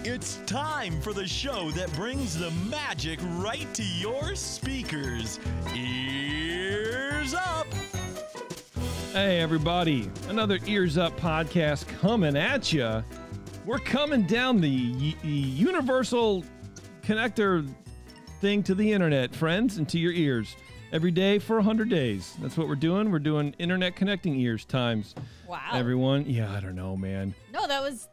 It's time for the show that brings the magic right to your speakers. Ears Up! Hey, everybody. Another Ears Up podcast coming at you. We're coming down the universal connector thing to the internet, friends, and to your ears. Every day for 100 days. That's what we're doing. We're doing internet connecting ears times. Wow. Everyone. Yeah, I don't know, man. No, that was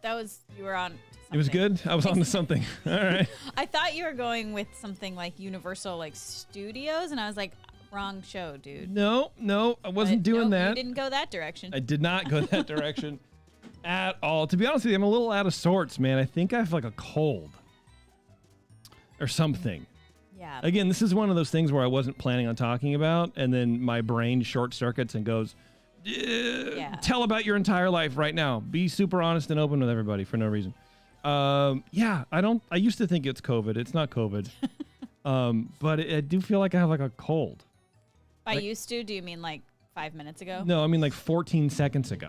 you were on something. It was good? I was on to something. All right. I thought you were going with something like Universal like Studios, and I was like, wrong show, dude. No, I wasn't doing that. You didn't go that direction. I did not go that direction at all. To be honest with you, I'm a little out of sorts, man. I think I have like a cold or something. Yeah. Again, this is one of those things where I wasn't planning on talking about, and then my brain short circuits and goes, tell about your entire life right now. Be super honest and open with everybody for no reason. I used to think it's COVID. It's not COVID. But I do feel like I have like a cold. By used to, do you mean like 5 minutes ago? No, I mean like 14 seconds ago.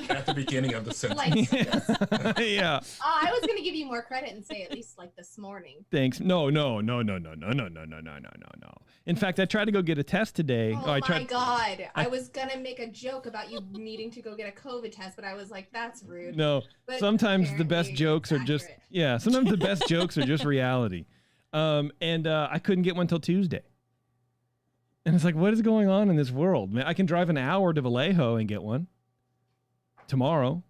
At the beginning of the sentence. Yeah. I was going to give you more credit and say at least like this morning. Thanks. No. In fact, I tried to go get a test today. Oh my God. I was going to make a joke about you needing to go get a COVID test, but I was like, that's rude. No. But sometimes the best jokes are just, sometimes the best jokes are just reality. I couldn't get one till Tuesday. And it's like, what is going on in this world? Man, I can drive an hour to Vallejo and get one tomorrow.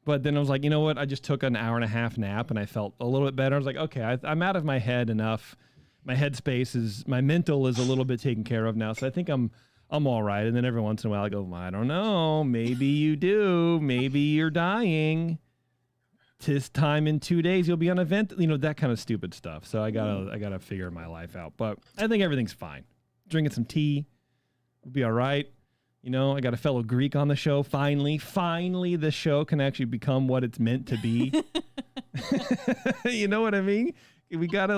But then I was like, you know what? I just took an hour and a half nap and I felt a little bit better. I was like, okay, I'm out of my head enough. My headspace my mental is a little bit taken care of now. So I think I'm all right. And then every once in a while I go, I don't know. Maybe you do. Maybe you're dying. This time in 2 days you'll be on a vent. You know, that kind of stupid stuff. So I gotta figure my life out. But I think everything's fine. Drinking some tea. We'll be all right. You know, I got a fellow Greek on the show. Finally, the show can actually become what it's meant to be. You know what I mean? We got to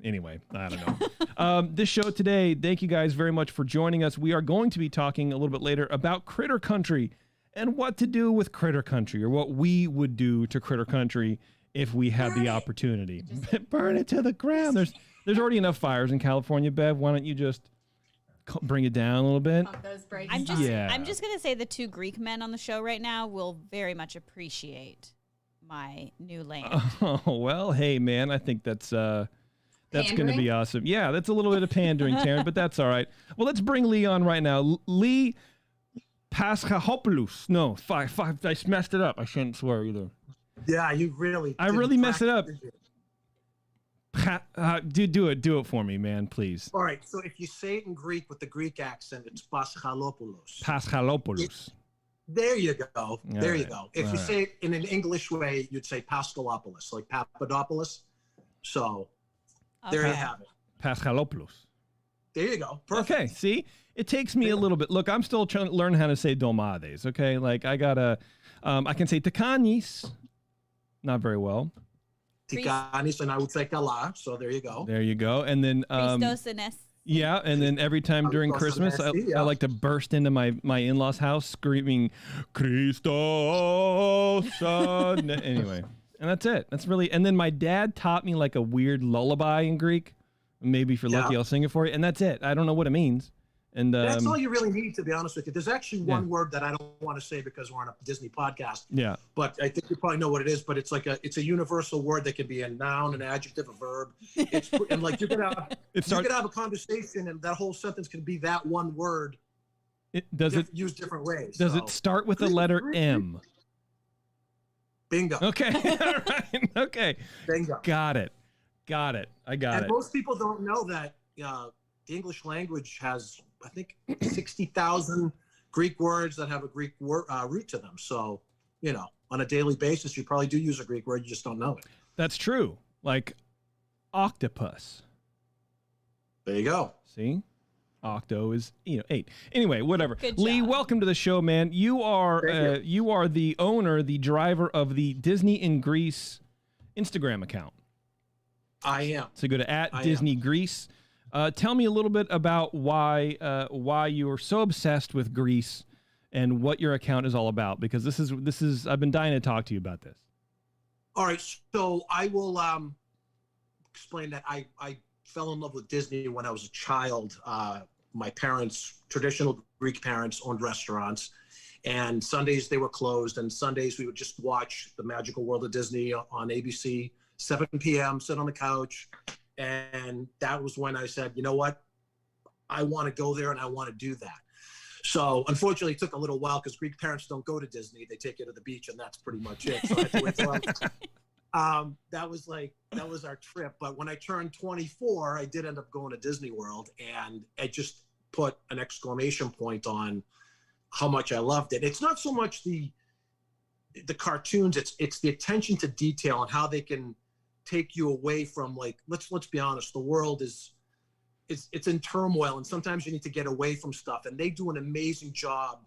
anyway, I don't know. This show today, thank you guys very much for joining us. We are going to be talking a little bit later about Critter Country and what to do with Critter Country, or what we would do to Critter Country if we had the opportunity. Burn it to the ground. There's already enough fires in California, Bev. Why don't you just bring it down a little bit? I'm just going to say the two Greek men on the show right now will very much appreciate my new land. Oh, well, hey, man, I think that's going to be awesome. Yeah, that's a little bit of pandering, Taryn, but that's all right. Well, let's bring Lee on right now. Lee Paschalopoulos. No, I messed it up. I shouldn't swear either. Yeah, you really. I really messed it up. Do it for me, man, please. All right. So if you say it in Greek with the Greek accent, it's Paschalopoulos. Paschalopoulos. There you go. There you go. If you say it in an English way, you'd say Pascalopoulos, like Papadopoulos. So there you have it. Paschalopoulos. There you go. Perfect. Okay. See, it takes me a little bit. Look, I'm still trying to learn how to say domades. Okay, like I gotta. I can say takanis. Not very well. Tikanis, and I would say kala. So there you go. There you go. And then yeah, and then every time during Christmas, I like to burst into my in-laws' house screaming, Christos. Anyway, and that's it. That's really. And then my dad taught me like a weird lullaby in Greek. Maybe if you're lucky, I'll sing it for you. And that's it. I don't know what it means. And that's all you really need, to be honest with you. There's actually one word that I don't want to say because we're on a Disney podcast. Yeah. But I think you probably know what it is. But it's like it's a universal word that can be a noun, an adjective, a verb. And like you could have a conversation, and that whole sentence can be that one word. Used different ways. Does it start with the letter M? Bingo. Okay. All right. Okay. Bingo. Got it. I got it. And most people don't know that the English language has, I think, 60,000 Greek words that have a Greek root to them. So, you know, on a daily basis, you probably do use a Greek word. You just don't know it. That's true. Like octopus. There you go. See? Octo is, 8. Anyway, whatever. Good Lee, job. welcome to the show, man. You are the owner, the driver of the Disney in Greece Instagram account. I am. So go to @Disney Greece. Tell me a little bit about why you are so obsessed with Greece and what your account is all about, because this is I've been dying to talk to you about this. All right, so I will explain that I fell in love with Disney when I was a child. My parents, traditional Greek parents, owned restaurants, and Sundays they were closed, and Sundays we would just watch The Magical World of Disney on ABC, 7 p.m., sit on the couch, and that was when I said, you know what, I want to go there and I want to do that. So unfortunately, it took a little while because Greek parents don't go to Disney; they take you to the beach, and that's pretty much it. So I had to wait till that was our trip. But when I turned 24, I did end up going to Disney World, and it just put an exclamation point on how much I loved it. It's not so much the cartoons; it's the attention to detail and how they can take you away from, like, let's be honest, the world is it's in turmoil, and sometimes you need to get away from stuff, and they do an amazing job.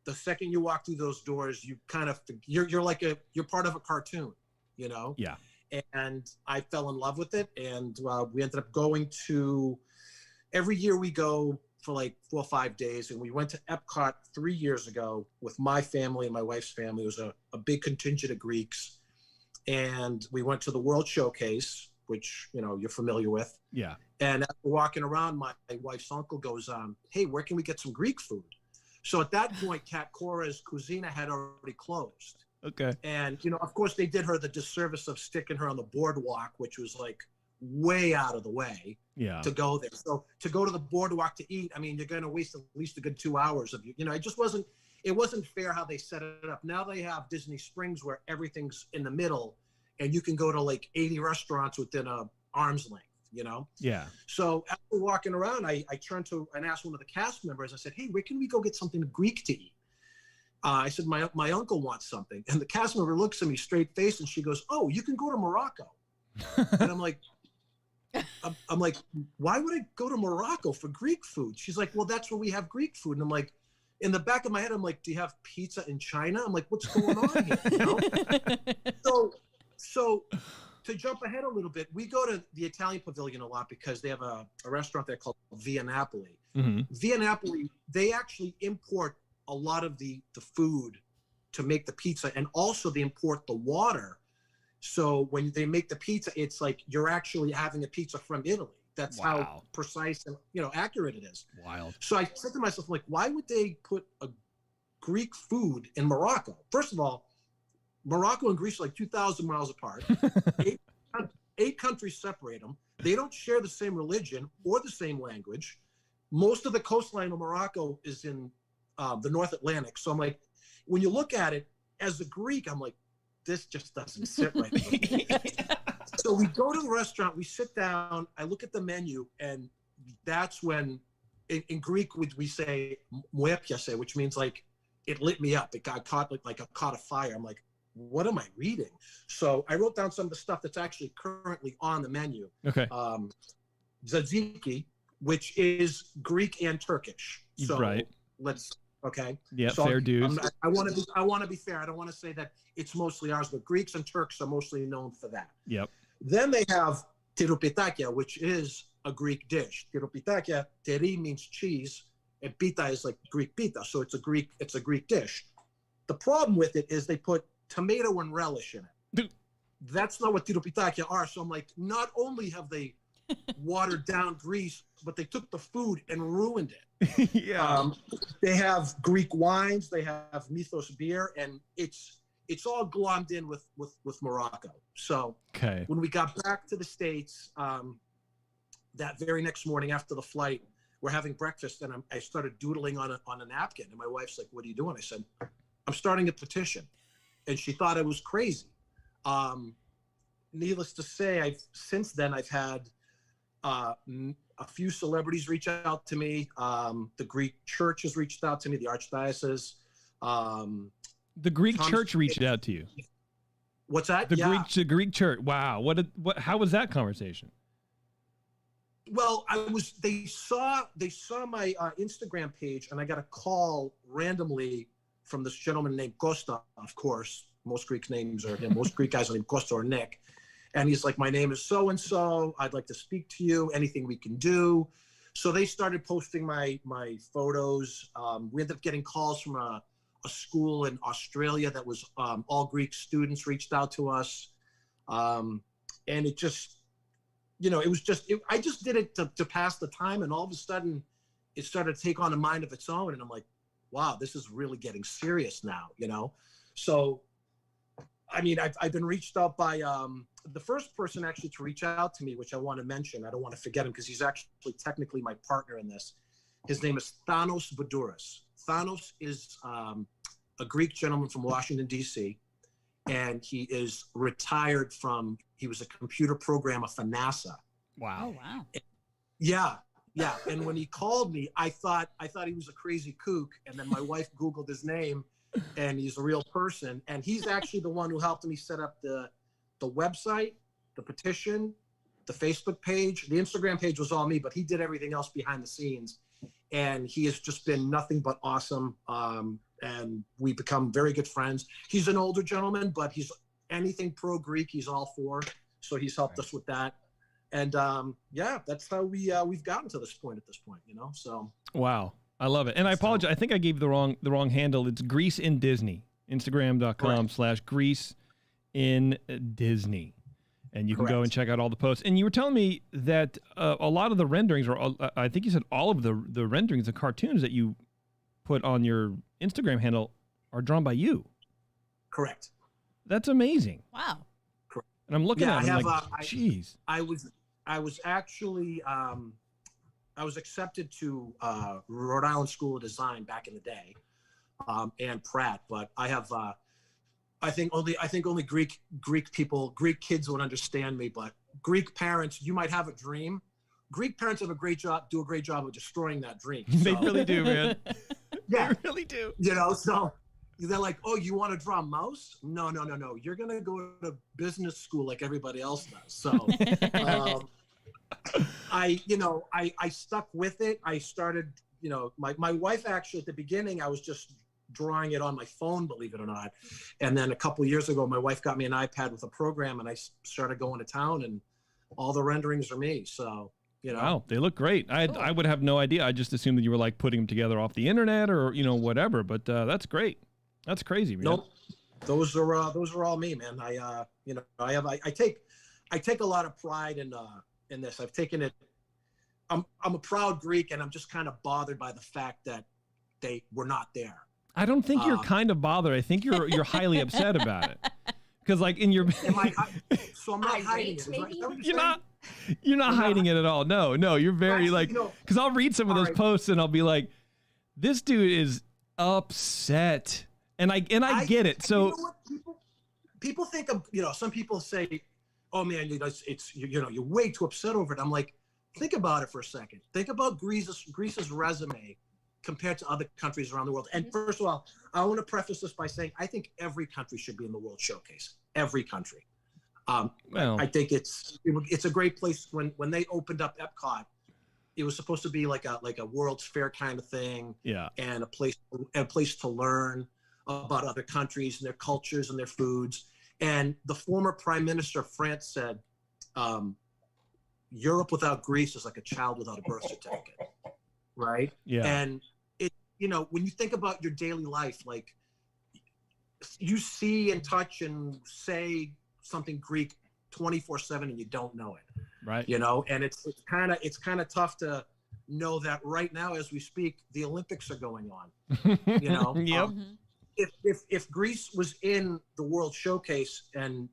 The second you walk through those doors, you kind of you're part of a cartoon, you know. Yeah. And I fell in love with it, and we ended up going to, every year we go for like 4 or 5 days, and we went to Epcot 3 years ago with my family and my wife's family. It was a big contingent of Greeks, and we went to the World Showcase, which, you know, you're familiar with. Yeah. And as we're walking around, my wife's uncle goes, hey, where can we get some Greek food? So at that point, Kat Cora's Cuisina had already closed. Okay. And, you know, of course, they did her the disservice of sticking her on the boardwalk, which was like way out of the way to go there. So to go to the boardwalk to eat, I mean, you're going to waste at least a good 2 hours of you know, it wasn't fair how they set it up. Now they have Disney Springs where everything's in the middle, and you can go to like 80 restaurants within a arm's length, you know? Yeah. So after walking around, I turned to and asked one of the cast members, I said, hey, where can we go get something Greek to eat? I said, my uncle wants something. And the cast member looks at me straight face, and she goes, oh, you can go to Morocco. And I'm like, why would I go to Morocco for Greek food? She's like, well, that's where we have Greek food. And I'm like, in the back of my head, I'm like, do you have pizza in China? I'm like, what's going on here? You know? So to jump ahead a little bit, we go to the Italian Pavilion a lot because they have a restaurant there called Via Napoli. Mm-hmm. Via Napoli, they actually import a lot of the food to make the pizza, and also they import the water. So when they make the pizza, it's like you're actually having a pizza from Italy. That's how precise and, you know, accurate it is. Wild. So I said to myself, like, why would they put a Greek food in Morocco? First of all, Morocco and Greece are like 2,000 miles apart. eight countries separate them. They don't share the same religion or the same language. Most of the coastline of Morocco is in the North Atlantic. So I'm like, when you look at it as a Greek, I'm like, this just doesn't sit right with me. So we go to the restaurant, we sit down, I look at the menu, and that's when, in Greek, we say "moi piace," which means like it lit me up. It got caught like a caught a fire. I'm like, what am I reading? So I wrote down some of the stuff that's actually currently on the menu. Okay. Tzatziki, which is Greek and Turkish. So okay. Yeah, so fair dues. I want to be fair. I don't want to say that it's mostly ours, but Greeks and Turks are mostly known for that. Yep. Then they have tiroupitakia, which is a Greek dish. Tiroupitakia, teri means cheese, and pita is like Greek pita, so it's a Greek dish. The problem with it is they put tomato and relish in it. That's not what tiroupitakia are. So I'm like, not only have they watered down Greece, but they took the food and ruined it. Yeah. They have Greek wines, they have mythos beer, and it's all glommed in with Morocco. So when we got back to the States, that very next morning after the flight, we're having breakfast, and I started doodling on a napkin, and my wife's like, what are you doing? I said, I'm starting a petition. And she thought I was crazy. Needless to say, since then I've had a few celebrities reach out to me. The Greek Church has reached out to me, the Archdiocese. The Greek Church reached out to you. What's that? The Greek Church. Wow. How was that conversation? Well, they saw my Instagram page, and I got a call randomly from this gentleman named Costa. Of course, most Greek guys are named Costa or Nick. And he's like, my name is so-and-so. I'd like to speak to you. Anything we can do. So they started posting my photos. We ended up getting calls from a school in Australia that was all Greek students reached out to us. And it just, it was just, I just did it to pass the time. And all of a sudden it started to take on a mind of its own. And I'm like, wow, this is really getting serious now, So, I mean, I've been reached out by the first person actually to reach out to me, which I want to mention. I don't want to forget him because he's actually technically my partner in this. His name is Thanos Voudouris. Thanos is a Greek gentleman from Washington, D.C., and he is retired he was a computer programmer for NASA. Wow. Oh, wow. Yeah. And when he called me, I thought he was a crazy kook. And then my wife Googled his name, and he's a real person. And he's actually the one who helped me set up the website, the petition, the Facebook page. The Instagram page was all me, but he did everything else behind the scenes. And he has just been nothing but awesome. And we become very good friends. He's an older gentleman, but he's anything pro-Greek, he's all for. So he's helped us with that. And that's how we've gotten to this point at this point, So wow, I love it. And I apologize. I think I gave the wrong handle. It's Grease in Disney. Instagram.com/Grease in Disney. And you can go and check out all the posts. And you were telling me that a lot of the renderings, or I think you said all of the renderings, the cartoons that you put on your Instagram handle are drawn by you. Correct. That's amazing. Wow. Correct. And I'm looking at it, like, geez. I was actually, I was accepted to Rhode Island School of Design back in the day, and Pratt, but I have, I think only Greek people, Greek kids would understand me, but Greek parents, you might have a dream. Greek parents do a great job of destroying that dream. They really do, man. Yeah. They really do. So they're like, oh, you want to draw a mouse? No. You're going to go to business school like everybody else does. So I stuck with it. I started, my wife actually at the beginning, I was just drawing it on my phone, believe it or not. And then a couple of years ago, my wife got me an iPad with a program, and I started going to town, and all the renderings are me. So, Wow, they look great. I would have no idea. I just assumed that you were like putting them together off the internet or whatever. But that's great. That's crazy, man. Nope, those are all me, man. I take a lot of pride in this. I've taken it. I'm a proud Greek, and I'm just kind of bothered by the fact that they were not there. I don't think you're kind of bothered. I think you're highly upset about it. Because like in your, so I'm not hiding it. Right? You're not hiding it at all. No, you're very like, because I'll read some of those posts and I'll be like, this dude is upset, and I get it. So people think of, some people say, oh man, you're way too upset over it. I'm like, think about it for a second. Think about Greece's resume compared to other countries around the world. And first of all, I want to preface this by saying I think every country should be in the World Showcase. Every country. I think it's a great place. When they opened up Epcot, it was supposed to be like a World's Fair kind of thing. Yeah. And a place to learn about other countries and their cultures and their foods. And the former Prime Minister of France said, Europe without Greece is like a child without a birth certificate. Right? Yeah. And when you think about your daily life, like you see and touch and say something Greek 24/7 and you don't know it. Right. And it's kind of tough to know that right now as we speak, the Olympics are going on. Yep. If Greece was in the World Showcase, and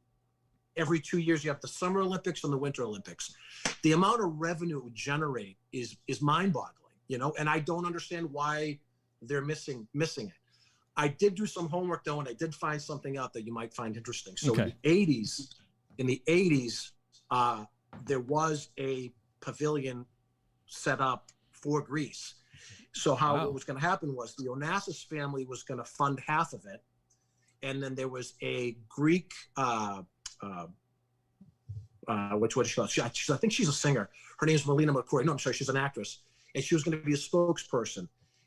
every 2 years you have the Summer Olympics and the Winter Olympics, the amount of revenue it would generate is mind-boggling, and I don't understand why they're missing it. I did do some homework though, and I did find something out that you might find interesting. So in the 80s, there was a pavilion set up for Greece. So what was going to happen was the Onassis family was going to fund half of it. And then there was a Greek, what is she called? I think she's a singer. Her name is Melina McCoy. No, I'm sorry, she's an actress. And she was going to be a spokesperson.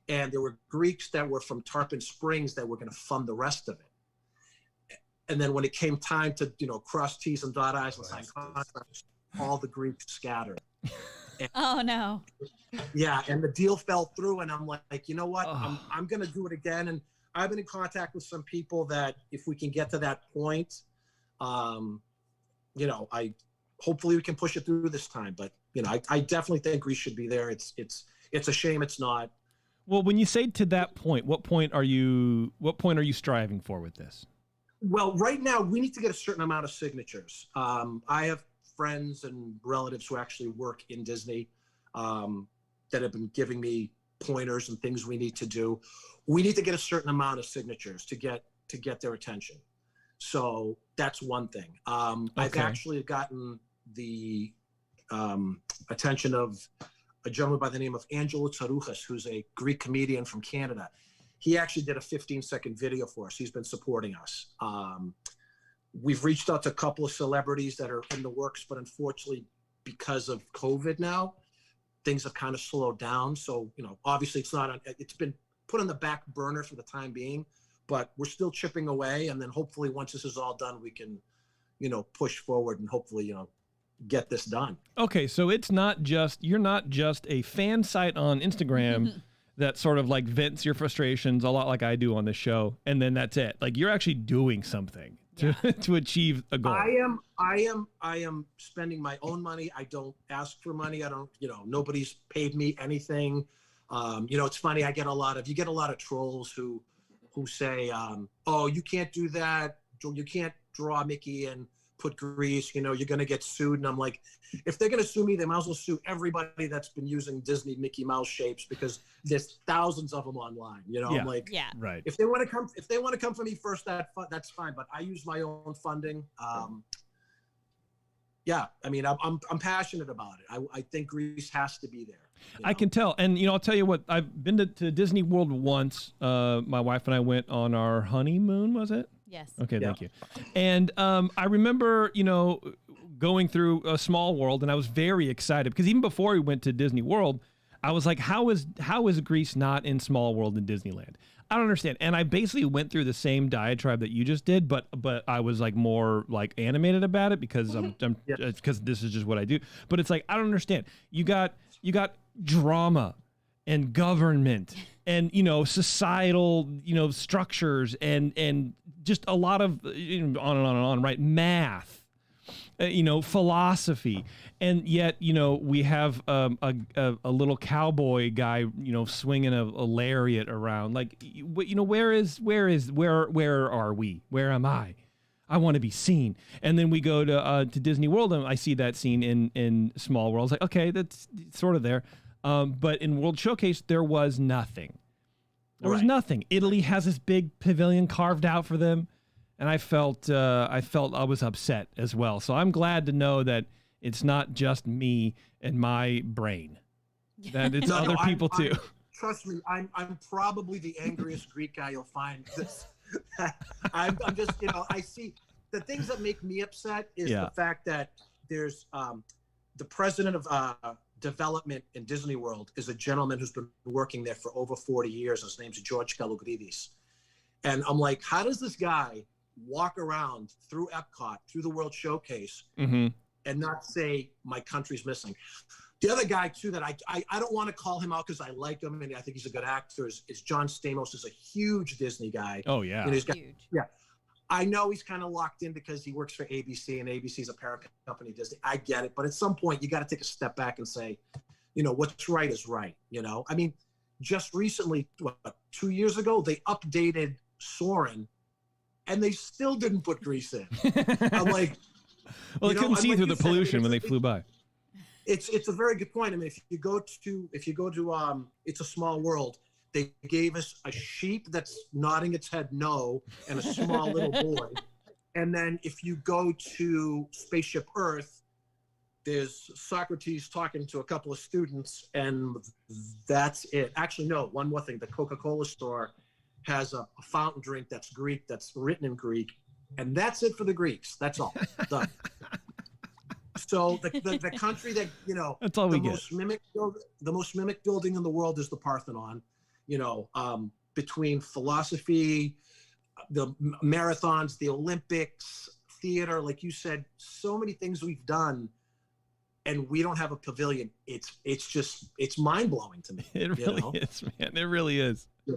And there were Greeks that were from Tarpon Springs that were going to fund the rest of it. And then when it came time to, cross T's and dot I's and sign contracts, all the Greeks scattered. And, oh no. Yeah, and the deal fell through, and I'm like, you know what? I'm going to do it again. And I've been in contact with some people that if we can get to that point, I hopefully we can push it through this time. But I definitely think Greece should be there. It's a shame it's not. Well, when you say to that point, what point are you striving for with this? Well, right now we need to get a certain amount of signatures. I have friends and relatives who actually work in Disney that have been giving me pointers and things we need to do. We need to get a certain amount of signatures to get their attention. So that's one thing. I've actually gotten the attention of a gentleman by the name of Angelo Tsarouchas, who's a Greek comedian from Canada. He actually did a 15-second video for us. He's been supporting us. We've reached out to a couple of celebrities that are in the works, but unfortunately, because of COVID now, things have kind of slowed down. So, obviously it's been put on the back burner for the time being, but we're still chipping away. And then hopefully once this is all done, we can, push forward and hopefully, get this done. Okay. So you're not just a fan site on Instagram that sort of like vents your frustrations a lot like I do on this show. And then that's it. Like you're actually doing something to achieve a goal. I am spending my own money. I don't ask for money. I don't, nobody's paid me anything. It's funny. You get a lot of trolls who say, oh, you can't do that. You can't draw Mickey and put Grease, you're going to get sued. And I'm like, if they're going to sue me, they might as well sue everybody that's been using Disney Mickey Mouse shapes because there's thousands of them online. I'm like, right. If they want to come for me first, that's fine. But I use my own funding. I'm passionate about it. I think Grease has to be there. I can tell. And, I'll tell you what, I've been to Disney World once. My wife and I went on our honeymoon, was it? Yes. Okay, thank you. And I remember, going through a Small World, and I was very excited because even before we went to Disney World, I was like, how is Greece not in Small World in Disneyland? I don't understand. And I basically went through the same diatribe that you just did, but I was like more like animated about it because because this is just what I do. But it's like, I don't understand. You got drama and government and, societal, structures and just a lot of on and on and on, right? Math, philosophy. And yet, we have a little cowboy guy, swinging a lariat around. Like, where are we? Where am I? I want to be seen. And then we go to Disney World, and I see that scene in Small World. I was like, okay, that's sort of there. But in World Showcase, there was nothing. There was nothing. Italy has this big pavilion carved out for them, and I felt I was upset as well. So I'm glad to know that it's not just me and my brain, that it's other people too. Trust me, I'm probably the angriest Greek guy you'll find. I'm just, I see the things that make me upset is the fact that there's the president of development in Disney World is a gentleman who's been working there for over 40 years. His name's George Kalogridis. And I'm like, how does this guy walk around through Epcot, through the World Showcase, and not say my country's missing? The other guy too that I don't want to call him out because I like him and I think he's a good actor is John Stamos. Is a huge Disney guy. Oh yeah, and he's got, yeah. I know he's kind of locked in because he works for ABC and ABC is a parent company, Disney. I get it. But at some point, you got to take a step back and say, what's right is right. I mean, just recently, 2 years ago, they updated Soarin' and they still didn't put Grease in. I'm like, well, they couldn't see through the pollution when they flew by. It's a very good point. I mean, if you go to It's a Small World, they gave us a sheep that's nodding its head no and a small little boy. And then if you go to Spaceship Earth, there's Socrates talking to a couple of students, and that's it. Actually, no, one more thing. The Coca-Cola store has a fountain drink that's Greek, that's written in Greek, and that's it for the Greeks. That's all. Done. So the country that, that's all we get. The most mimicked building in the world is the Parthenon. Between philosophy, the marathons, the Olympics, theater, like you said, so many things we've done, and we don't have a pavilion. It's mind blowing to me. It really is, man. It really is. Yeah.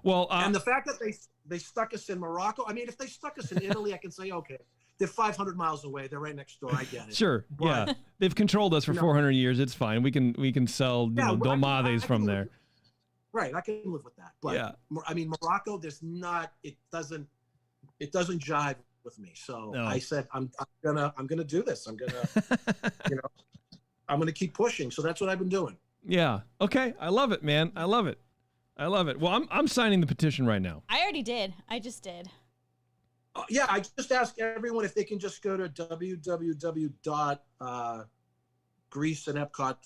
Well, and the fact that they stuck us in Morocco. I mean, if they stuck us in Italy, I can say, okay, they're 500 miles away. They're right next door. I get it. Sure. But, yeah. They've controlled us for 400 years. It's fine. We can sell domades from there. Right. I can live with that. But yeah. I mean, Morocco, it doesn't jive with me. So I said, I'm gonna do this. I'm gonna, I'm gonna keep pushing. So that's what I've been doing. Yeah. Okay. I love it, man. I love it. Well, I'm signing the petition right now. I already did. I just did. Yeah, I just ask everyone if they can just go to Greece and Epcot,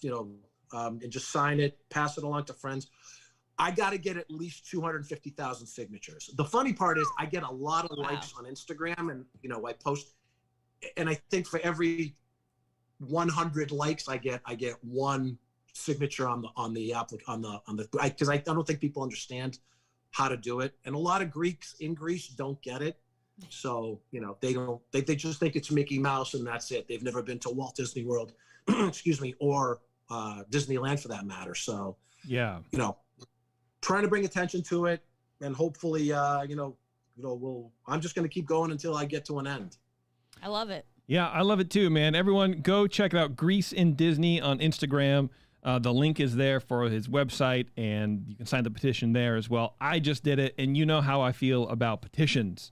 and just sign it, pass it along to friends. I got to get at least 250,000 signatures. The funny part is I get a lot of likes on Instagram, and I post, and I think for every 100 likes I get one signature because I don't think people understand how to do it, and a lot of Greeks in Greece don't get it. So, they just think it's Mickey Mouse and that's it. They've never been to Walt Disney World, excuse me, or Disneyland for that matter. So, yeah, trying to bring attention to it, and hopefully, I'm just going to keep going until I get to an end. I love it. Yeah, I love it too, man. Everyone go check it out. Grease in Disney on Instagram. The link is there for his website, and you can sign the petition there as well. I just did it, and you know how I feel about petitions.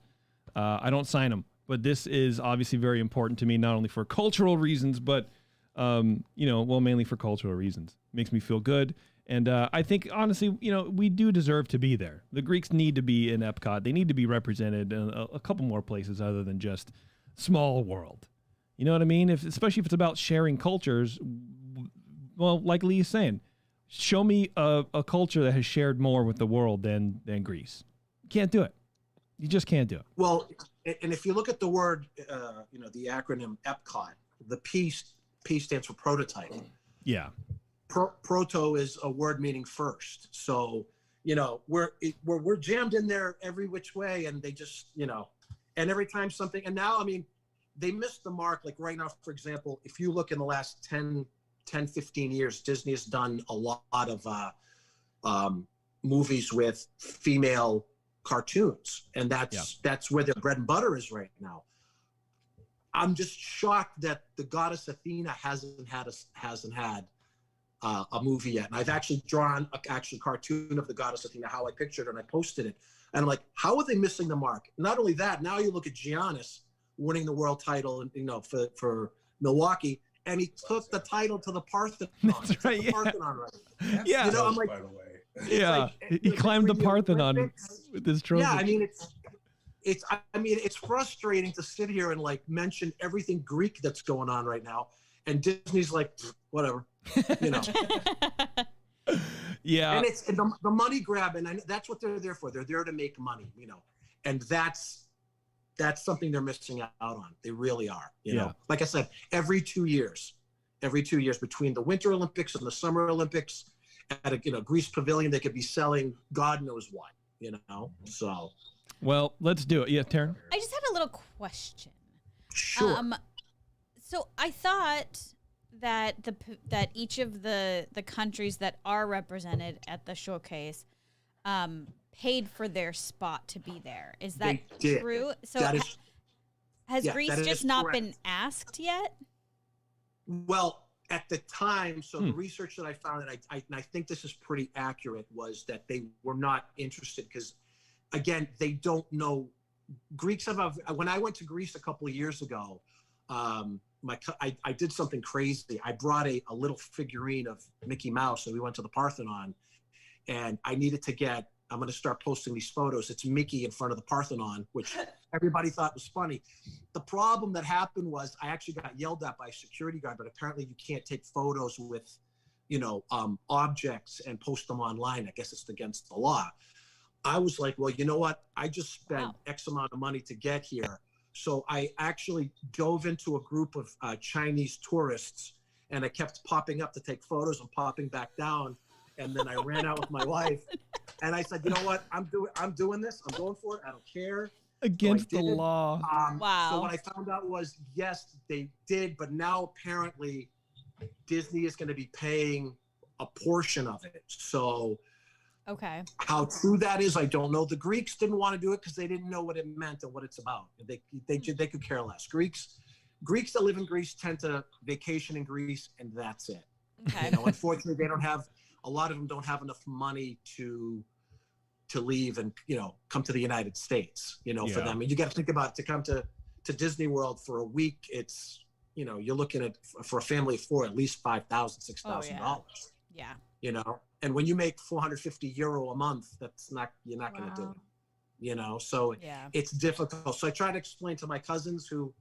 I don't sign them, but this is obviously very important to me, not only for cultural reasons, but, mainly for cultural reasons. It makes me feel good. And I think, honestly, we do deserve to be there. The Greeks need to be in Epcot. They need to be represented in a couple more places other than just Small World. You know what I mean? Especially if it's about sharing cultures. Well, like Lee is saying, show me a culture that has shared more with the world than Greece. You can't do it. You just can't do it. Well, and if you look at the word, the acronym EPCOT, the P stands for prototype. Yeah. Proto is a word meaning first. So, we're jammed in there every which way, and they just, and every time something, and now, I mean, they missed the mark. Like right now, for example, if you look in the last 10, 15 years, Disney has done a lot of movies with female cartoons, and that's where their bread and butter is right now. I'm just shocked that the goddess Athena hasn't had a movie yet. And I've actually drawn a cartoon of the goddess Athena, how I pictured her, and I posted it. And I'm like, how are they missing the mark? Not only that, now you look at Giannis winning the world title, for Milwaukee, and he took the title to the Parthenon. That's right. The Parthenon, right? Yeah. I'm like, by the way. Yeah, he climbed the Parthenon with his trophy. Yeah, I mean, it's frustrating to sit here and like mention everything Greek that's going on right now, and Disney's like, whatever, Yeah, and it's the money grab, and that's what they're there for. They're there to make money, and that's something they're missing out on. They really are. You know, like I said, every 2 years between the Winter Olympics and the Summer Olympics, at a Greece pavilion, they could be selling God knows what, So, well, let's do it. Yeah, Taryn. I just had a little question. Sure. So I thought that that each of the countries that are represented at the showcase paid for their spot to be there. Is that true? So has Greece just not been asked yet? Well, at the time, so the research that I found, and I think this is pretty accurate, was that they were not interested because, again, they don't know. Greeks when I went to Greece a couple of years ago, I did something crazy. I brought a little figurine of Mickey Mouse, and we went to the Parthenon, and I needed to get, I'm going to start posting these photos. It's Mickey in front of the Parthenon, which everybody thought was funny. The problem that happened was I actually got yelled at by a security guard, but apparently you can't take photos with, objects and post them online. I guess it's against the law. I was like, well, you know what? I just spent X amount of money to get here. So I actually dove into a group of Chinese tourists, and I kept popping up to take photos and popping back down. And then I ran out with my wife, and I said, you know what? I'm doing this. I'm going for it. I don't care. Against the law. Wow. So what I found out was, yes, they did, but now apparently Disney is going to be paying a portion of it. So Okay. How true that is, I don't know. The Greeks didn't want to do it because they didn't know what it meant and what it's about. They could care less. Greeks that live in Greece tend to vacation in Greece, and that's it. Okay. Unfortunately, a lot of them don't have enough money to leave and come to the United States. For them, and you got to think about it, to come to Disney World for a week. It's you're looking at, for a family of 4, at least $5,000, $6,000. Yeah. And when you make €450 a month, you're not going to do it. So it's difficult. So I try to explain to my cousins who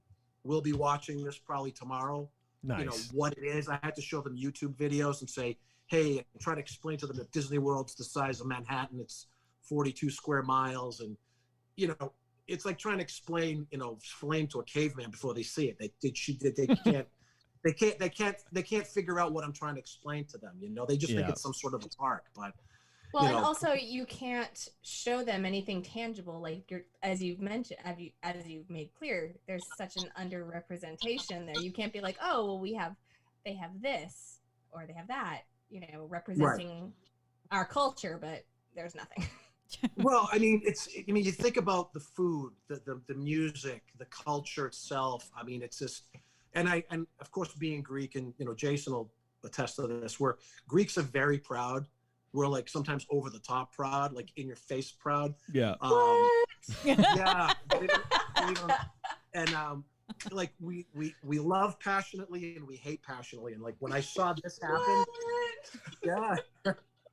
will be watching this probably tomorrow, what it is. I had to show them YouTube videos and say, hey, and try to explain to them that Disney World's the size of Manhattan. It's 42 square miles. And, it's like trying to explain, flame to a caveman before they see it. They can't figure out what I'm trying to explain to them. They just think it's some sort of a park, but. Well, and also you can't show them anything tangible, like as you've mentioned, as you've made clear, there's such an underrepresentation there. You can't be like, oh, well, they have this or they have that, representing our culture, but there's nothing. Well, you think about the food, the music, the culture itself. It's just, and of course being Greek, and Jason will attest to this, where Greeks are very proud. We're like sometimes over the top proud, like in your face proud. Yeah. Yeah. And like we love passionately and we hate passionately. And like when I saw this happen,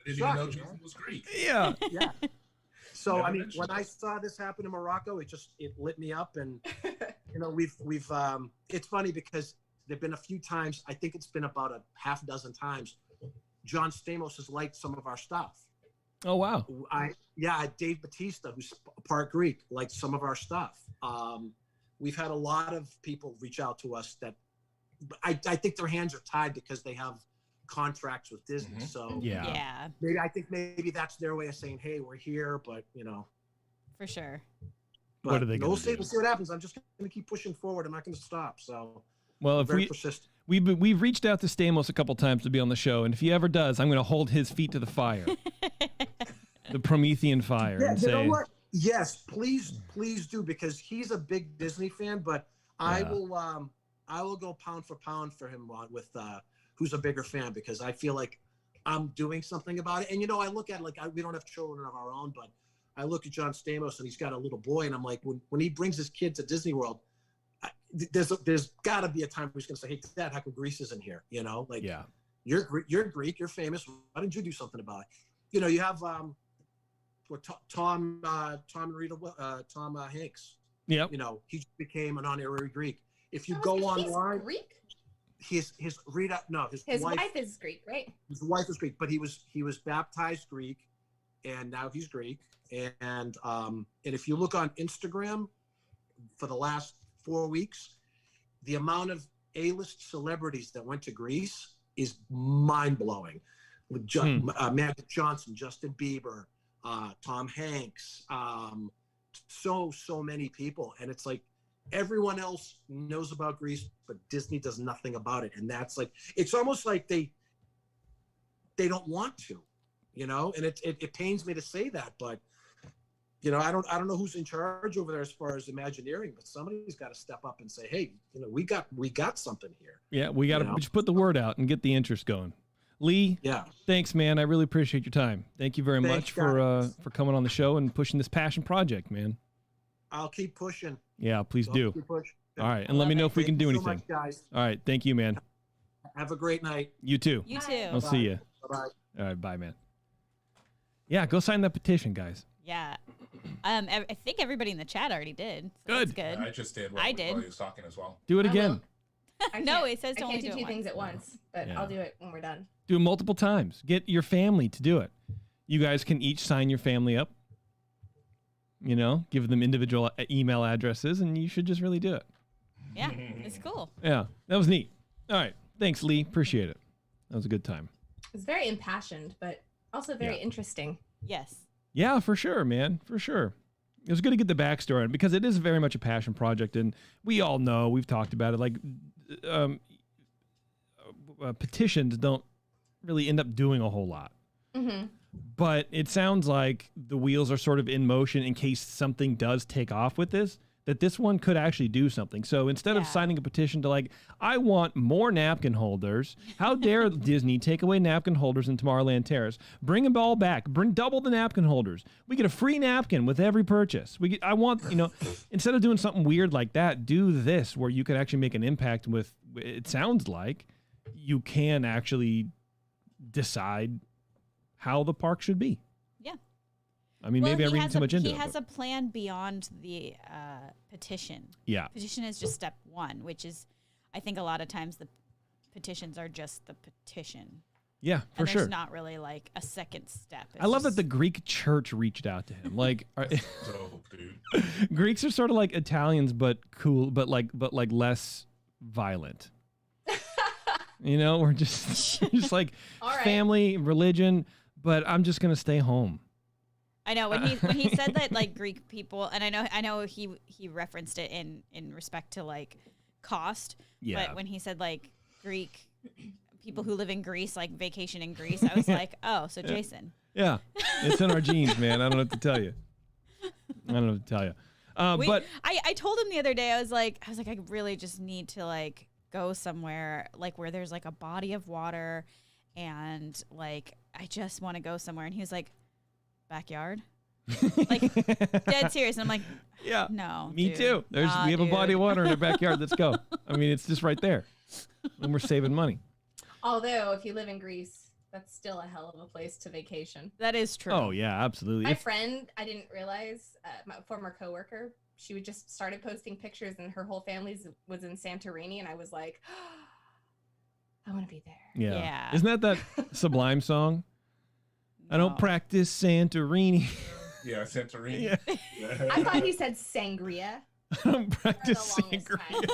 Did you know Jason was Greek? Yeah. Yeah. So when I saw this happen in Morocco, it lit me up. And we've it's funny because there've been a few times, I think it's been about a half dozen times, John Stamos has liked some of our stuff. Oh, wow. Dave Batista, who's part Greek, liked some of our stuff. We've had a lot of people reach out to us that I think their hands are tied because they have contracts with Disney. Mm-hmm. So maybe that's their way of saying, hey, we're here, but For sure. But what are they going to do? We'll see what happens. I'm just going to keep pushing forward. I'm not going to stop. So well, if we've reached out to Stamos a couple times to be on the show, and if he ever does, I'm going to hold his feet to the fire, the Promethean fire, and say, know what? Yes, please do, because he's a big Disney fan. But I will go pound for pound for him with who's a bigger fan, because I feel like I'm doing something about it. And I look at it like we don't have children of our own, but I look at John Stamos and he's got a little boy, and I'm like, when he brings his kid to Disney World, there's got to be a time where he's going to say, hey, Dad, how come Greece isn't here? You're Greek, you're famous. Why didn't you do something about it? You have Tom and Rita, Tom Hanks. Yeah. He became an honorary Greek. If you go online, Greek? His Rita, no, his wife is Greek, right? His wife is Greek, but he was baptized Greek, and now he's Greek. And if you look on Instagram for the last 4 weeks, the amount of A-list celebrities that went to Greece is mind-blowing. Magic Johnson, Justin Bieber, Tom Hanks, so many people. And it's like everyone else knows about Greece, but Disney does nothing about it. And that's like, it's almost like they don't want to, and it pains me to say that, but I don't know who's in charge over there as far as Imagineering, but somebody's got to step up and say, hey, we got something here. Yeah, we got to just put the word out and get the interest going. Lee, thanks, man. I really appreciate your time. Thank you very much for coming on the show and pushing this passion project, man. I'll keep pushing. Yeah, please do. Keep pushing. All right, and let me know if we can do anything. So much, guys. All right, thank you, man. Have a great night. You too. You too. I'll see you. Bye-bye. All right, bye, man. Yeah, go sign that petition, guys. Yeah. I think everybody in the chat already did. So Good. That's good. I just did. I did. While he was talking as well. Do it again. No, it says to I only can't do do it two things once. at once, but I'll do it when we're done. Do it multiple times. Get your family to do it. You guys can each sign your family up. Give them individual email addresses, and you should just really do it. Yeah, it's cool. Yeah, that was neat. All right. Thanks, Lee. Appreciate it. That was a good time. It's very impassioned, but also very interesting. Yes. Yeah, for sure, man. For sure. It was good to get the backstory on it, because it is very much a passion project, and we all know, we've talked about it, like petitions don't really end up doing a whole lot. Mm-hmm. But it sounds like the wheels are sort of in motion in case something does take off with this, that this one could actually do something. So instead of signing a petition to like, I want more napkin holders, how dare Disney take away napkin holders in Tomorrowland Terrace? Bring them all back. Bring double the napkin holders. We get a free napkin with every purchase. I want, instead of doing something weird like that, do this where you can actually make an impact with, it sounds like you can actually decide how the park should be. Yeah. I mean, maybe I'm reading too much into it. He has a plan beyond the petition. Yeah. Petition is just step one, which is, I think a lot of times the petitions are just the petition. Yeah, for sure. There's not really like a second step. I love that the Greek church reached out to him. Like, Dope, dude. Greeks are sort of like Italians, but cool, but like less violent. We're just like family, religion. But I'm just gonna stay home. I know when he said that, like, Greek people, and I know he referenced it in respect to like cost. Yeah. But when he said like Greek people who live in Greece, like vacation in Greece, I was like, oh, so Jason. Yeah, it's in our genes, man. I don't know what to tell you. But I told him the other day, I was like, I really just need to like go somewhere like where there's like a body of water, and like I just want to go somewhere. And he was like, backyard, like dead serious. And I'm like, yeah, no, me too. We have a body of water in our backyard. Let's go. I mean, it's just right there, and we're saving money. Although, if you live in Greece, that's still a hell of a place to vacation. That is true. Oh yeah, absolutely. My friend, I didn't realize, my former coworker, she would just started posting pictures, and her whole family was in Santorini, and I was like, I want to be there. Yeah. Isn't that Sublime song? No. I don't practice Santorini. Yeah, Santorini. Yeah. I thought he said sangria. I don't practice sangria.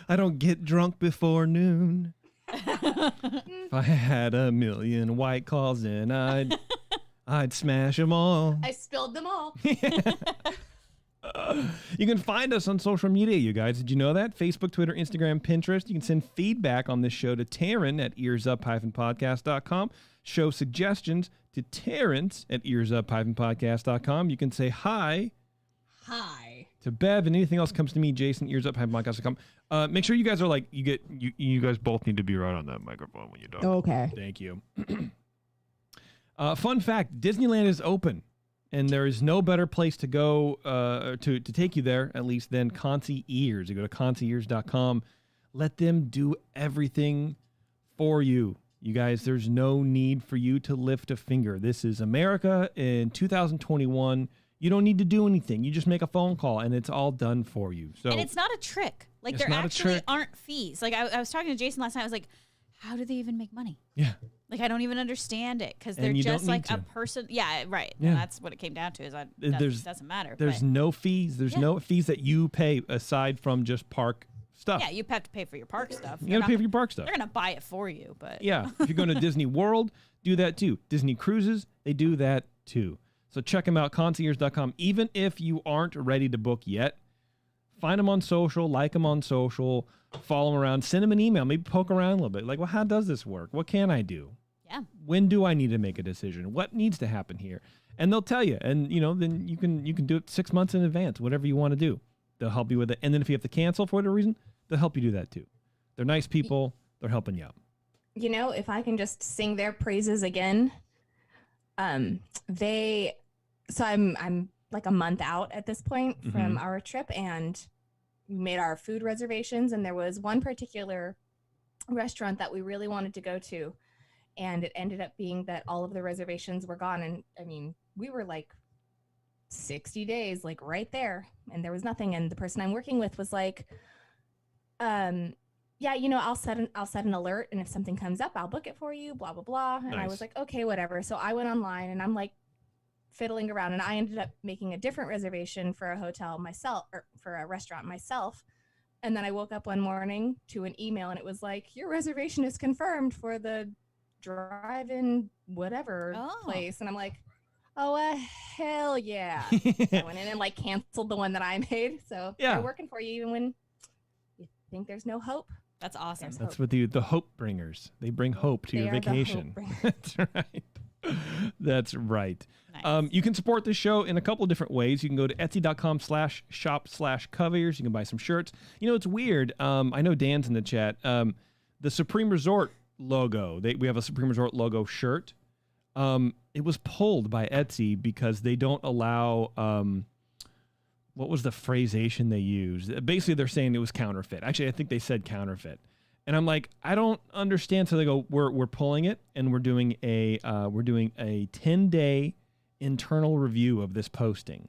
I don't get drunk before noon. If I had 1,000,000 White Claws, then I'd smash them all. I spilled them all. You can find us on social media, you guys. Did you know that? Facebook, Twitter, Instagram, Pinterest. You can send feedback on this show to Taryn at earsup-podcast.com. Show suggestions to Terrence at earsup-podcast.com. You can say hi to Bev, and anything else comes to me, Jason, earsup-podcast.com. Make sure you guys are like, you guys both need to be right on that microphone when you talk. Okay. Thank you. Fun fact, Disneyland is open. And there is no better place to go to take you there, at least, than Concierge. You go to concierge.com. Let them do everything for you. You guys, there's no need for you to lift a finger. This is America in 2021. You don't need to do anything. You just make a phone call, and it's all done for you. So, and it's not a trick. Like, there actually aren't fees. Like, I was talking to Jason last night. I was like, how do they even make money? Yeah. Like, I don't even understand it, because they're just like a person. Yeah, right. Yeah. And that's what it came down to, is that doesn't matter. There's no fees. There's no fees that you pay aside from just park stuff. Yeah, you have to pay for your park stuff. You got to pay for your park stuff. They're going to buy it for you. But yeah, if you're going to Disney World, do that too. Disney Cruises, they do that too. So check them out, concierge.com. Even if you aren't ready to book yet, find them on social, like them on social, follow them around, send them an email, maybe poke around a little bit. Like, well, how does this work? What can I do? Yeah. When do I need to make a decision? What needs to happen here? And they'll tell you. And, then you can do it 6 months in advance, whatever you want to do. They'll help you with it. And then if you have to cancel for whatever reason, they'll help you do that too. They're nice people. They're helping you out. If I can just sing their praises again, I'm like a month out at this point from our trip, and we made our food reservations, and there was one particular restaurant that we really wanted to go to, and it ended up being that all of the reservations were gone. And I mean, we were like 60 days, like right there, and there was nothing. And the person I'm working with was like, I'll set an alert, and if something comes up, I'll book it for you, blah, blah, blah. And I was like, okay, whatever. So I went online, and I'm like fiddling around, and I ended up making a different reservation for a hotel myself, or for a restaurant myself. And then I woke up one morning to an email, and it was like, your reservation is confirmed for the drive-in whatever place. And I'm like, oh, hell yeah. So I went in and like canceled the one that I made. So they're working for you even when you think there's no hope. That's awesome. That's what the hope bringers. They bring hope to your vacation. That's right. That's right. Nice. You can support the show in a couple of different ways. You can go to etsy.com/shop/covers. You can buy some shirts. You know, it's weird. I know Dan's in the chat. The Supreme Resort logo, we have a Supreme Resort logo shirt. It was pulled by Etsy because they don't allow, what was the phrasation they used? Basically, they're saying it was counterfeit. Actually, I think they said counterfeit. And I'm like, I don't understand. So they go, we're pulling it, and we're doing a 10-day internal review of this posting.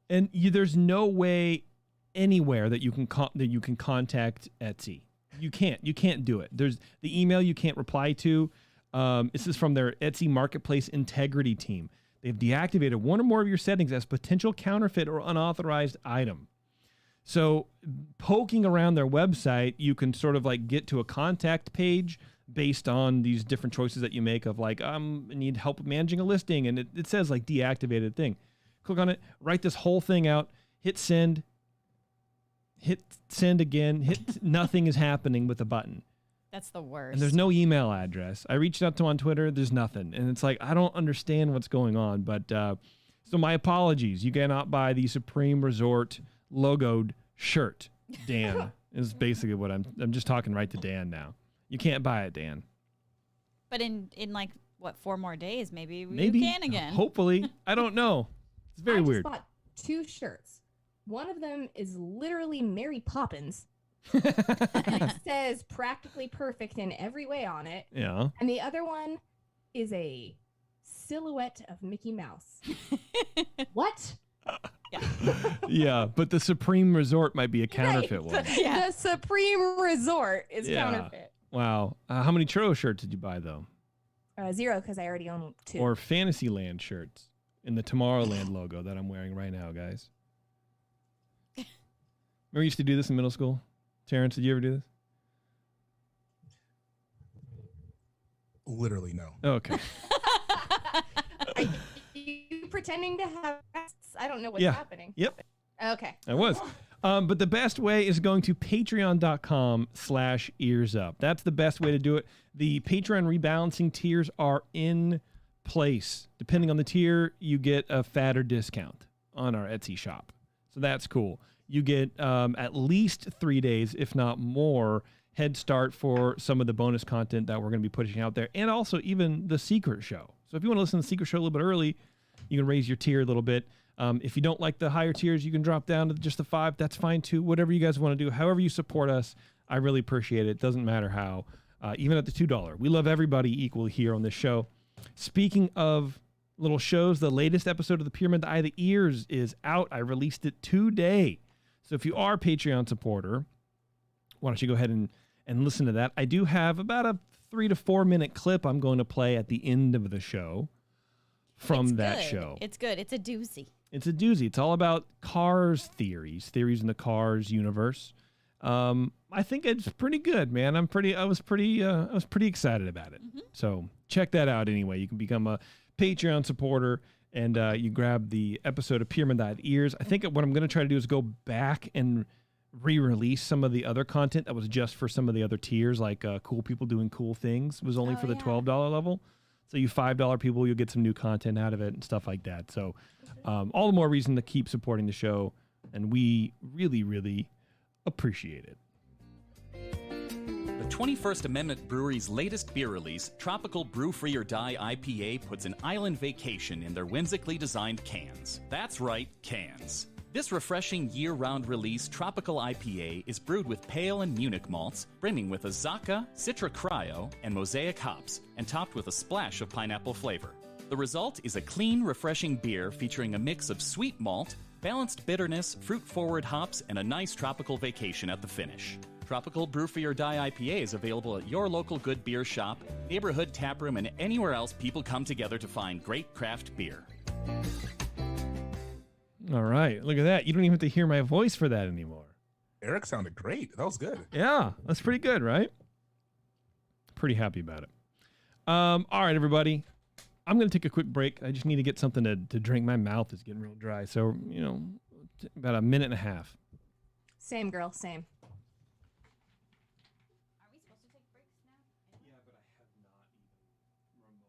And there's no way anywhere that you can contact Etsy. You can't do it. There's the email you can't reply to. This is from their Etsy Marketplace Integrity team. They've deactivated one or more of your settings as potential counterfeit or unauthorized item. So poking around their website, you can sort of like get to a contact page based on these different choices that you make of like, I need help managing a listing. And it says like deactivated thing. Click on it, write this whole thing out, hit send again, nothing is happening with the button. That's the worst. And there's no email address. I reached out to them on Twitter. There's nothing. And it's like, I don't understand what's going on. But so my apologies. You cannot buy the Supreme Resort logoed shirt, Dan, is basically what I'm just talking right to Dan now. You can't buy it, Dan. But in like, what, 4 more days, maybe you can again. Hopefully. I don't know. It's very weird. I just bought 2 shirts. One of them is literally Mary Poppins. And it says practically perfect in every way on it. Yeah. And the other one is a silhouette of Mickey Mouse. What? Yeah. Yeah, but the Supreme Resort might be a counterfeit one. The Supreme Resort is counterfeit. Wow. How many churro shirts did you buy, though? 0, because I already own 2. Or Fantasyland shirts in the Tomorrowland logo that I'm wearing right now, guys. Remember you used to do this in middle school? Terrence, did you ever do this? Literally, no. Okay. Are you pretending to have guests? I don't know what's happening. Yep. Okay. I was. But the best way is going to patreon.com/earsup. That's the best way to do it. The Patreon rebalancing tiers are in place. Depending on the tier, you get a fatter discount on our Etsy shop. So that's cool. You get at least 3 days, if not more, head start for some of the bonus content that we're going to be pushing out there, and also even the secret show. So if you want to listen to the secret show a little bit early, you can raise your tier a little bit. If you don't like the higher tiers, you can drop down to just the 5. That's fine too. Whatever you guys want to do, however you support us, I really appreciate it. It doesn't matter how. Even at the $2, we love everybody equally here on this show. Speaking of little shows, the latest episode of The Pyramid, The Eye of the Ears, is out. I released it today. So if you are a Patreon supporter, why don't you go ahead and listen to that. I do have about a 3 to 4 minute clip I'm going to play at the end of the show from that show. It's good. It's a doozy. It's a doozy. It's all about Cars theories in the Cars universe. I think it's pretty good, man. I was pretty excited about it. Mm-hmm. So check that out anyway. You can become a Patreon supporter, and you grab the episode of Pyramid Eye Ears. I think what I'm going to try to do is go back and re-release some of the other content that was just for some of the other tiers, like Cool People Doing Cool Things was only for the $12 level. So you $5 people, you'll get some new content out of it and stuff like that. So all the more reason to keep supporting the show, and we really, really appreciate it. The 21st Amendment Brewery's latest beer release, Tropical Brew Free or Die IPA, puts an island vacation in their whimsically designed cans. That's right, cans. This refreshing year-round release, Tropical IPA, is brewed with pale and Munich malts, brimming with Azacca, Citra Cryo, and Mosaic hops, and topped with a splash of pineapple flavor. The result is a clean, refreshing beer featuring a mix of sweet malt, balanced bitterness, fruit-forward hops, and a nice tropical vacation at the finish. Tropical Brew Free or Die IPA is available at your local good beer shop, neighborhood taproom, and anywhere else people come together to find great craft beer. All right. Look at that. You don't even have to hear my voice for that anymore. Eric sounded great. That was good. Yeah, that's pretty good, right? Pretty happy about it. All right, everybody. I'm going to take a quick break. I just need to get something to drink. My mouth is getting real dry. So, about a minute and a half. Same, girl. Same. Are we supposed to take breaks now? Yeah, but I have not even remotely set that up.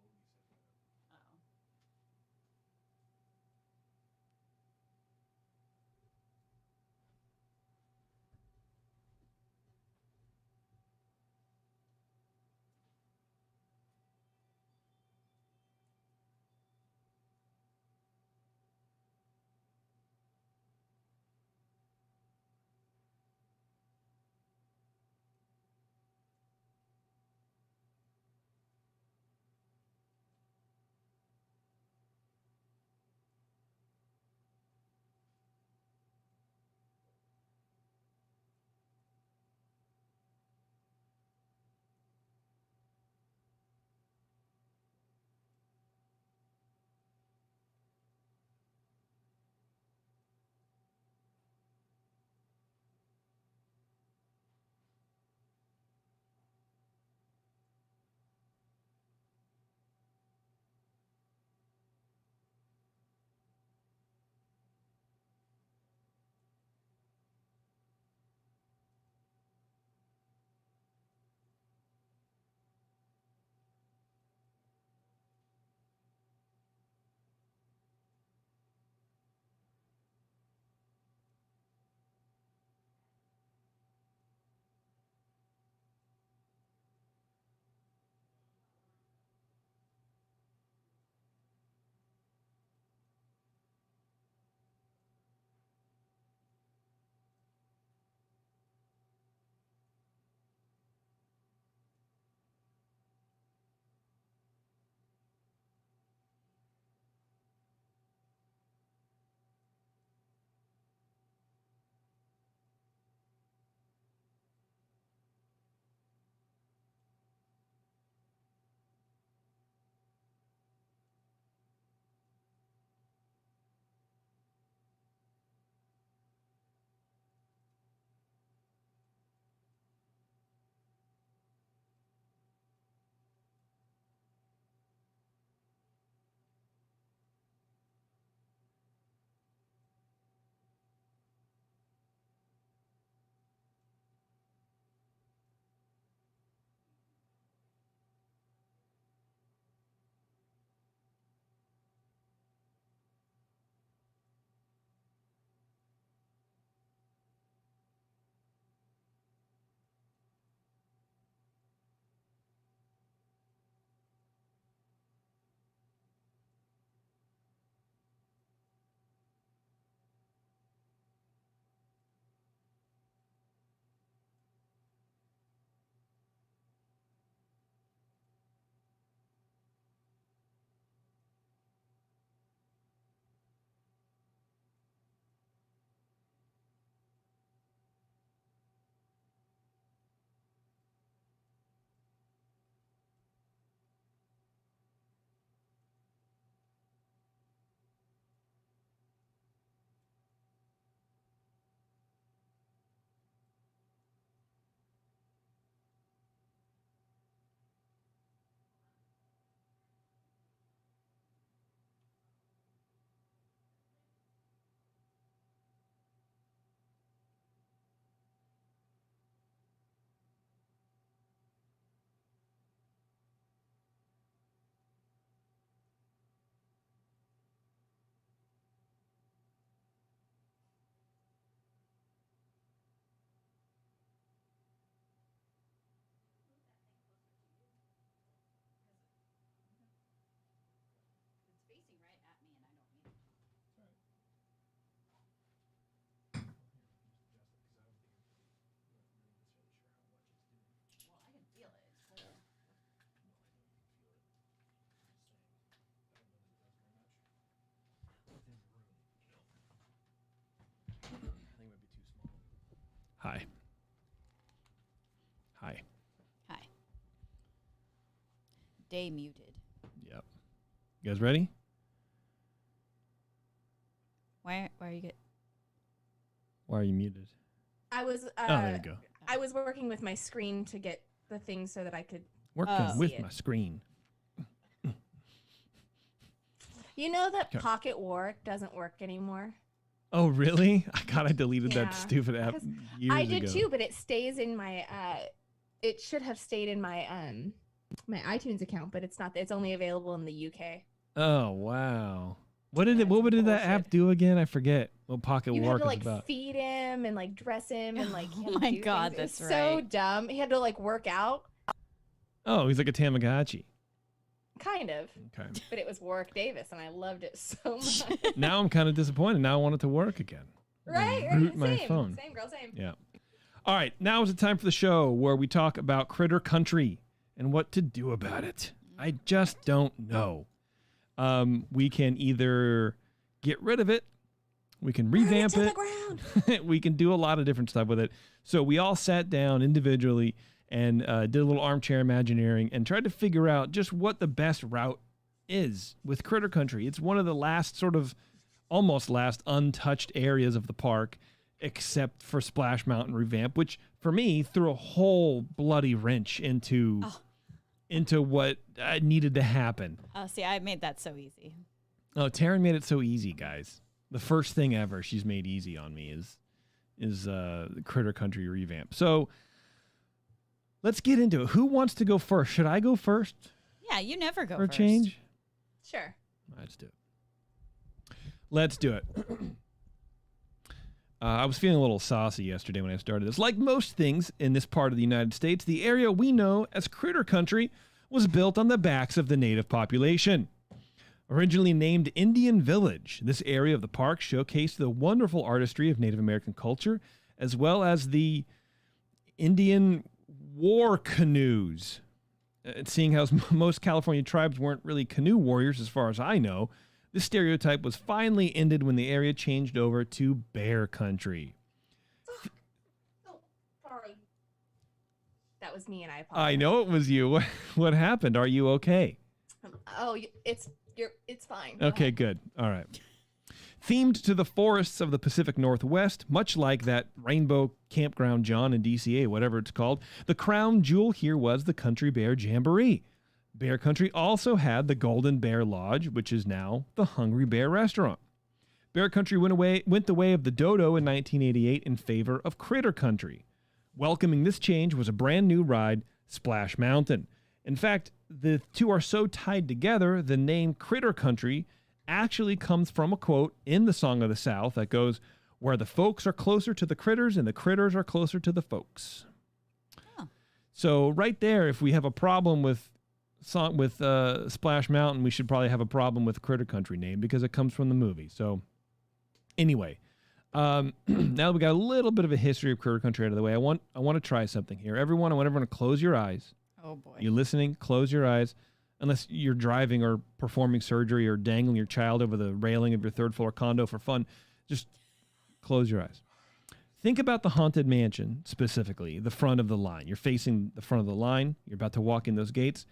Hi. Hi. Hi. Day muted. Yep. You guys ready? Why are you Why are you muted? I was. there you go. I was working with my screen to get the thing so that I could. Working with see my it. screen. You know that Okay. Pocket War doesn't work anymore. Oh, really? I deleted Yeah, that stupid app 'cause years I did ago. too, but it stays in my. It should have stayed in my my iTunes account, but it's not. It's only available in the UK. Oh, wow. What Yeah, did it's that bullshit. app do again? I forget what Pocket You War had to is like about. feed him and like dress him and like. Oh he had to my do God, things. It was that's so right. dumb. He had to like work out, Oh, he's like a Tamagotchi. kind of, Okay. but it was Warwick Davis, and I loved it so much. Now I'm kind of disappointed. Now I want it to work again. Right? Root my Same. phone. Same girl, same. Yeah. All right. Now is the time for the show where we talk about Critter Country and what to do about it. I just don't know. We can either get rid of it, we can revamp Burn it it, to the ground. we can do a lot of different stuff with it. So we all sat down individually and did a little armchair imagineering and tried to figure out just what the best route is with Critter Country. It's one of the last almost last untouched areas of the park, except for Splash Mountain Revamp, which for me threw a whole bloody wrench into what needed to happen. Oh, see, I made that so easy. Oh, Taryn made it so easy, guys. The first thing ever she's made easy on me is Critter Country Revamp. So let's get into it. Who wants to go first? Should I go first Yeah, you never go for a first. change? Sure. Let's do it. Let's do it. I was feeling a little saucy yesterday when I started this. Like most things in this part of the United States, the area we know as Critter Country was built on the backs of the native population. Originally named Indian Village, this area of the park showcased the wonderful artistry of Native American culture, as well as the Indian war canoes. Seeing how most California tribes weren't really canoe warriors, as far as I know, this stereotype was finally ended when the area changed over to bear country. Oh, sorry. That was me, and I apologize. I know it was you. What happened? Are you okay? It's fine. Go Okay, ahead. good. All right. Themed to the forests of the Pacific Northwest, much like that Rainbow Campground John in DCA, whatever it's called, the crown jewel here was the Country Bear Jamboree. Bear Country also had the Golden Bear Lodge, which is now the Hungry Bear Restaurant. Bear Country went the way of the dodo in 1988 in favor of Critter Country. Welcoming this change was a brand new ride, Splash Mountain. In fact, the two are so tied together, the name Critter Country actually comes from a quote in the Song of the South that goes, "Where the folks are closer to the critters and the critters are closer to the folks." Oh. So right there, if we have a problem with Splash Mountain, we should probably have a problem with Critter Country name because it comes from the movie. So anyway, now that we got a little bit of a history of Critter Country out of the way, I want to try something here. Everyone, I want everyone to close your eyes. Oh, boy. You listening? Close your eyes. Unless you're driving or performing surgery or dangling your child over the railing of your third floor condo for fun, just close your eyes. Think about the Haunted Mansion, specifically, the front of the line. You're facing the front of the line. You're about to walk in those gates.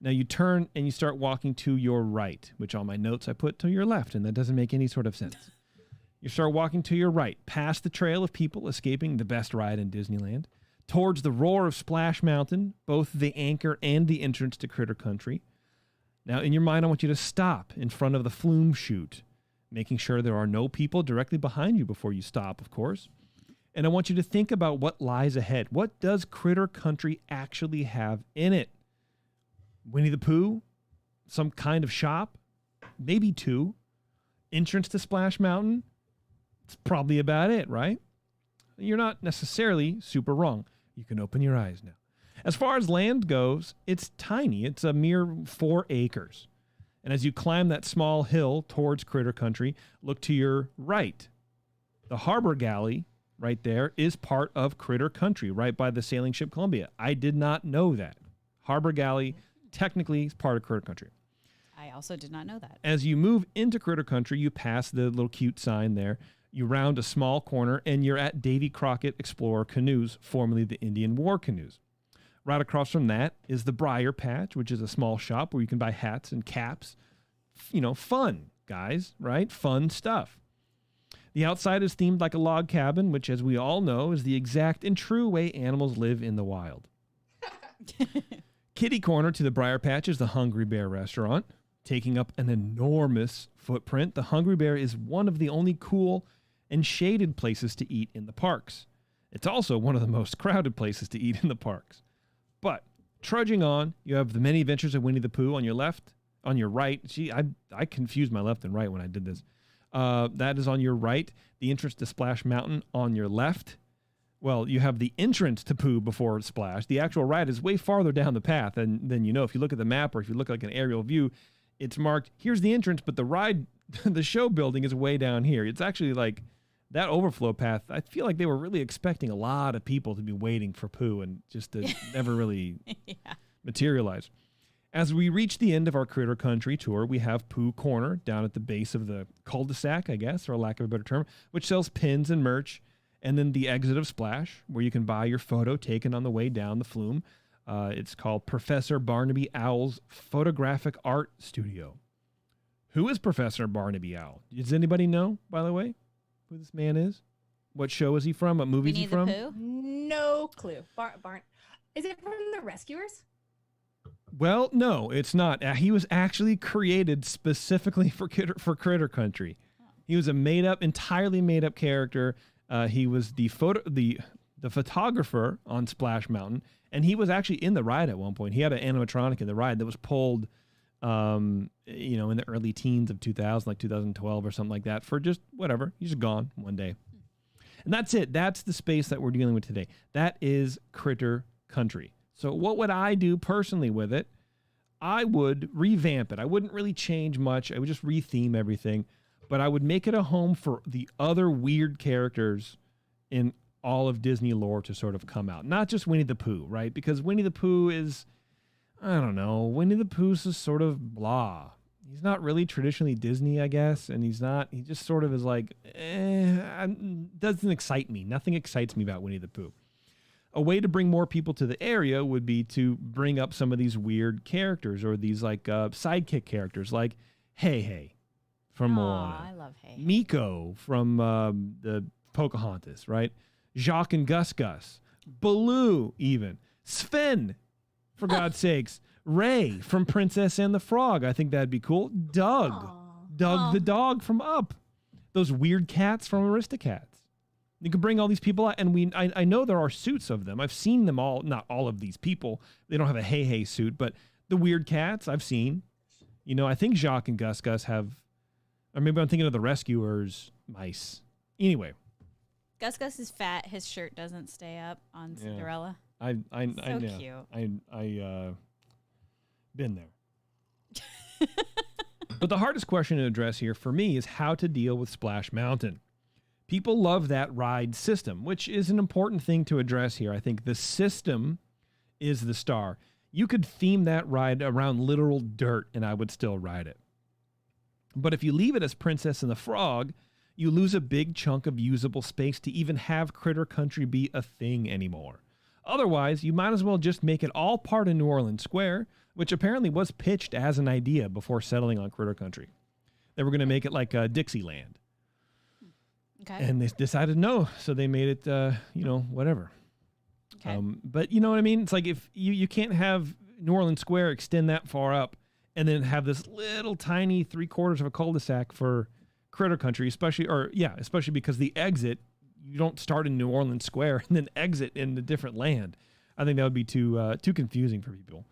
Now you turn and you start walking to your right, which on my notes I put to your left, and that doesn't make any sort of sense. You start walking to your right, past the trail of people escaping the best ride in Disneyland, towards the roar of Splash Mountain, both the anchor and the entrance to Critter Country. Now, in your mind, I want you to stop in front of the flume chute, making sure there are no people directly behind you before you stop, of course. And I want you to think about what lies ahead. What does Critter Country actually have in it? Winnie the Pooh? Some kind of shop? Maybe two. Entrance to Splash Mountain? It's probably about it, right? You're not necessarily super wrong. You can open your eyes now. As far as land goes, it's tiny. It's a mere 4 acres. And as you climb that small hill towards Critter Country, look to your right. The Harbor Galley right there is part of Critter Country, right by the sailing ship Columbia. I did not know that. Harbor Galley technically is part of Critter Country. I also did not know that. As you move into Critter Country, you pass the little cute sign there. You round a small corner, and you're at Davy Crockett Explorer Canoes, formerly the Indian War Canoes. Right across from that is the Briar Patch, which is a small shop where you can buy hats and caps. Fun, guys, right? Fun stuff. The outside is themed like a log cabin, which, as we all know, is the exact and true way animals live in the wild. Kitty corner to the Briar Patch is the Hungry Bear restaurant. Taking up an enormous footprint, the Hungry Bear is one of the only cool and shaded places to eat in the parks. It's also one of the most crowded places to eat in the parks. But trudging on, you have the Many Adventures of Winnie the Pooh on your left, on your right. Gee, I confused my left and right when I did this. That is on your right. The entrance to Splash Mountain on your left. Well, you have the entrance to Pooh before Splash. The actual ride is way farther down the path. And then, if you look at the map or if you look like an aerial view, it's marked, here's the entrance, but the ride, the show building is way down here. It's actually like that overflow path. I feel like they were really expecting a lot of people to be waiting for Pooh and just to never really materialize. As we reach the end of our Critter Country tour, we have Pooh Corner down at the base of the cul-de-sac, I guess, or lack of a better term, which sells pins and merch. And then the exit of Splash, where you can buy your photo taken on the way down the flume. It's called Professor Barnaby Owl's Photographic Art Studio. Who is Professor Barnaby Owl? Does anybody know, by the way, who this man is? What show is he from? What movie is he from? Pooh? No clue. Is it from The Rescuers? Well, no, it's not. He was actually created specifically for Critter Country. He was a entirely made up character. He was the photographer on Splash Mountain, and he was actually in the ride at one point. He had an animatronic in the ride that was pulled, in the early teens of 2000, like 2012 or something like that, for just whatever. He's just gone one day. And that's it. That's the space that we're dealing with today. That is Critter Country. So what would I do personally with it? I would revamp it. I wouldn't really change much. I would just retheme everything. But I would make it a home for the other weird characters in all of Disney lore to sort of come out. Not just Winnie the Pooh, right? Because Winnie the Pooh is, I don't know, Winnie the Pooh's is sort of blah. He's not really traditionally Disney, I guess. And he just sort of is like, doesn't excite me. Nothing excites me about Winnie the Pooh. A way to bring more people to the area would be to bring up some of these weird characters or these like sidekick characters like Hey from Moana. I love Hey. Miko from the Pocahontas, right? Jacques and Gus, Baloo even. Sven, for God's sakes. Ray from Princess and the Frog. I think that'd be cool. Doug the dog from Up. Those weird cats from Aristocats. You can bring all these people out, and I know there are suits of them. I've seen them all, not all of these people. They don't have a Hey suit, but the weird cats I've seen. I think Jacques and Gus have, or maybe I'm thinking of the Rescuers mice. Anyway. Gus is fat. His shirt doesn't stay up on Cinderella. I cute. I been there. But the hardest question to address here for me is how to deal with Splash Mountain. People love that ride system, which is an important thing to address here. I think the system is the star. You could theme that ride around literal dirt, and I would still ride it. But if you leave it as Princess and the Frog, you lose a big chunk of usable space to even have Critter Country be a thing anymore. Otherwise, you might as well just make it all part of New Orleans Square, which apparently was pitched as an idea before settling on Critter Country. They were going to make it like Dixieland. Okay. And they decided no, so they made it, whatever. Okay. But you know what I mean? It's like if you can't have New Orleans Square extend that far up and then have this little tiny 3/4 of a cul-de-sac for Critter Country, especially because the exit, you don't start in New Orleans Square and then exit in a different land. I think that would be too confusing for people.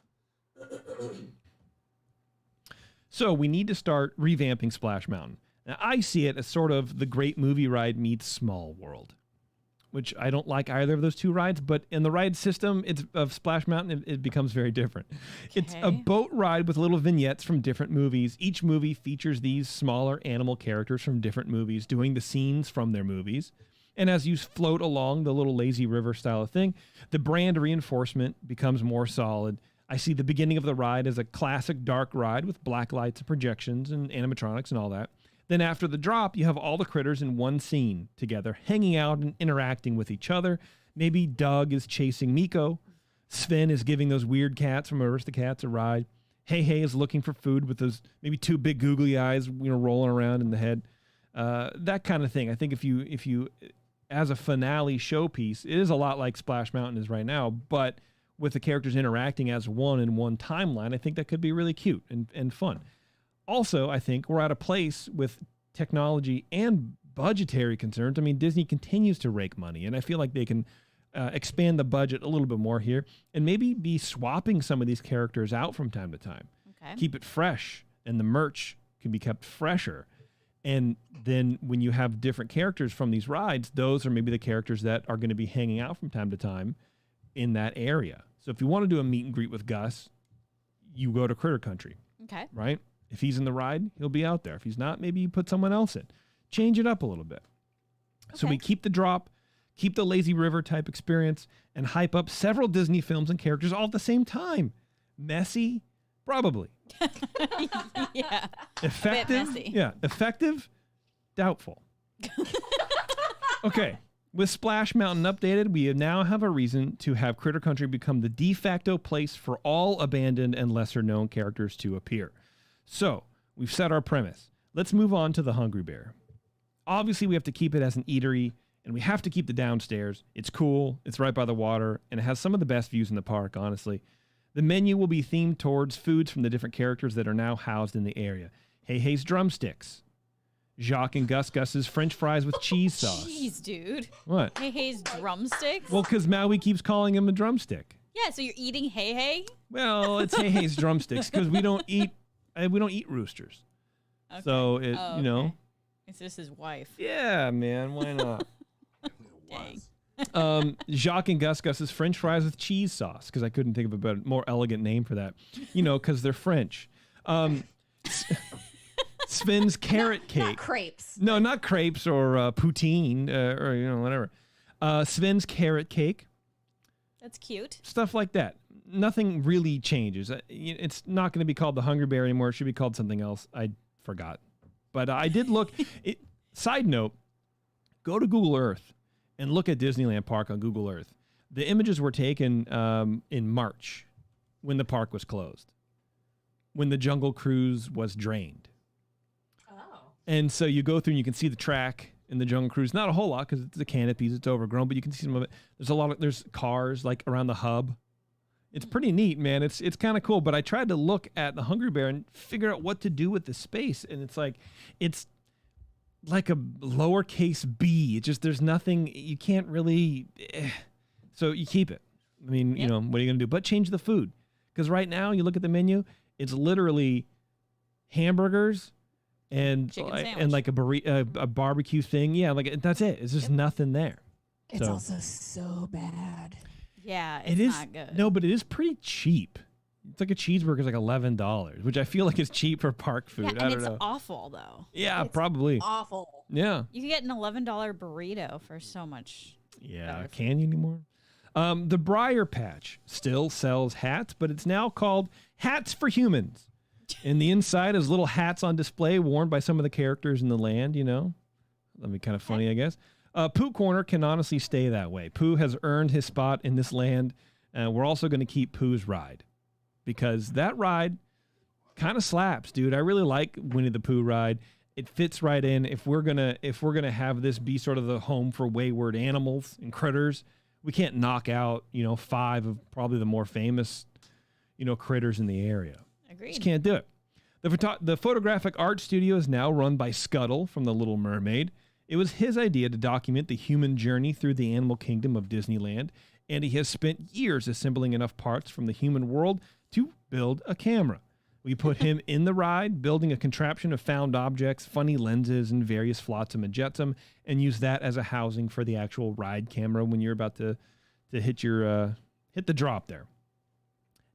So we need to start revamping Splash Mountain. Now, I see it as sort of the Great Movie Ride meets Small World, which I don't like either of those two rides, but in the ride system of Splash Mountain, it becomes very different. Okay. It's a boat ride with little vignettes from different movies. Each movie features these smaller animal characters from different movies doing the scenes from their movies. And as you float along the little lazy river style of thing, the brand reinforcement becomes more solid. I see the beginning of the ride as a classic dark ride with black lights and projections and animatronics and all that. Then after the drop, you have all the critters in one scene together, hanging out and interacting with each other. Maybe Doug is chasing Miko. Sven is giving those weird cats from Aristocats a ride. Hey Hey is looking for food with those maybe two big googly eyes, rolling around in the head. That kind of thing. I think if you as a finale showpiece, it is a lot like Splash Mountain is right now, but with the characters interacting as one in one timeline, I think that could be really cute and fun. Also, I think we're at a place with technology and budgetary concerns. I mean, Disney continues to rake money, and I feel like they can expand the budget a little bit more here and maybe be swapping some of these characters out from time to time. Okay. Keep it fresh, and the merch can be kept fresher. And then when you have different characters from these rides, those are maybe the characters that are going to be hanging out from time to time in that area. So if you want to do a meet and greet with Gus, you go to Critter Country. Okay. Right? If he's in the ride, he'll be out there. If he's not, maybe you put someone else in. Change it up a little bit. Okay. So we keep the drop, keep the lazy river type experience, and hype up several Disney films and characters all at the same time. Messy? Probably. Yeah. Effective? messy. Yeah. Effective? Doubtful. Okay. With Splash Mountain updated, we now have a reason to have Critter Country become the de facto place for all abandoned and lesser known characters to appear. So, we've set our premise. Let's move on to the Hungry Bear. Obviously, we have to keep it as an eatery, and we have to keep the downstairs. It's cool, it's right by the water, and it has some of the best views in the park, honestly. The menu will be themed towards foods from the different characters that are now housed in the area. Hey Hey's drumsticks. Jacques and Gus Gus's French fries with cheese sauce. Jeez, dude. What? Hey Hey's drumsticks? Well, because Maui keeps calling him a drumstick. Yeah, so you're eating Hey Hey? Well, it's Hey Hey's drumsticks because we don't eat roosters. Okay. So it, Oh, you know. okay. It's just his wife. Yeah, man, why not? Dang. Jacques and Gus Gus's French fries with cheese sauce because I couldn't think of a better, more elegant name for that. Because they're French. Sven's carrot cake. Not crepes. No, not crepes or poutine or whatever. Sven's carrot cake. That's cute. Stuff like that. Nothing really changes. It's not going to be called the Hungry Bear anymore. It should be called something else. I forgot. But I did look. Side note, go to Google Earth and look at Disneyland Park on Google Earth. The images were taken in March when the park was closed, when the Jungle Cruise was drained. And so you go through and you can see the track in the Jungle Cruise. Not a whole lot because it's the canopies, it's overgrown, but you can see some of it. There's cars like around the hub. It's pretty neat, man. It's kind of cool. But I tried to look at the Hungry Bear and figure out what to do with the space, and it's like a lowercase b. It's just there's nothing you can't really. So you keep it. I mean, Yep. what are you gonna do? But change the food because right now you look at the menu, it's literally hamburgers. And Chicken like a barbecue thing, yeah, like that's it. It's just nothing there. It's So- also so bad. Yeah, It it's is not good. no, but it is pretty cheap. It's like a cheeseburger is like $11, which I feel like is cheap for park food. Yeah, I and don't it's know. awful though. Yeah, It's probably. Awful. Yeah, You can get an $11 burrito for so much. yeah. better Can you anymore? The Briar Patch still sells hats, but it's now called Hats for Humans. And the inside is little hats on display worn by some of the characters in the land, That'd be kind of funny, I guess. Pooh Corner can honestly stay that way. Pooh has earned his spot in this land. We're also going to keep Pooh's ride because that ride kind of slaps, dude. I really like Winnie the Pooh ride. It fits right in. If we're gonna have this be sort of the home for wayward animals and critters, we can't knock out 5 of probably the more famous critters in the area. Agreed. Just can't do it. The photographic art studio is now run by Scuttle from The Little Mermaid. It was his idea to document the human journey through the animal kingdom of Disneyland, and he has spent years assembling enough parts from the human world to build a camera. We put him in the ride, building a contraption of found objects, funny lenses, and various flotsam and jetsam, and use that as a housing for the actual ride camera when you're about to hit the drop there.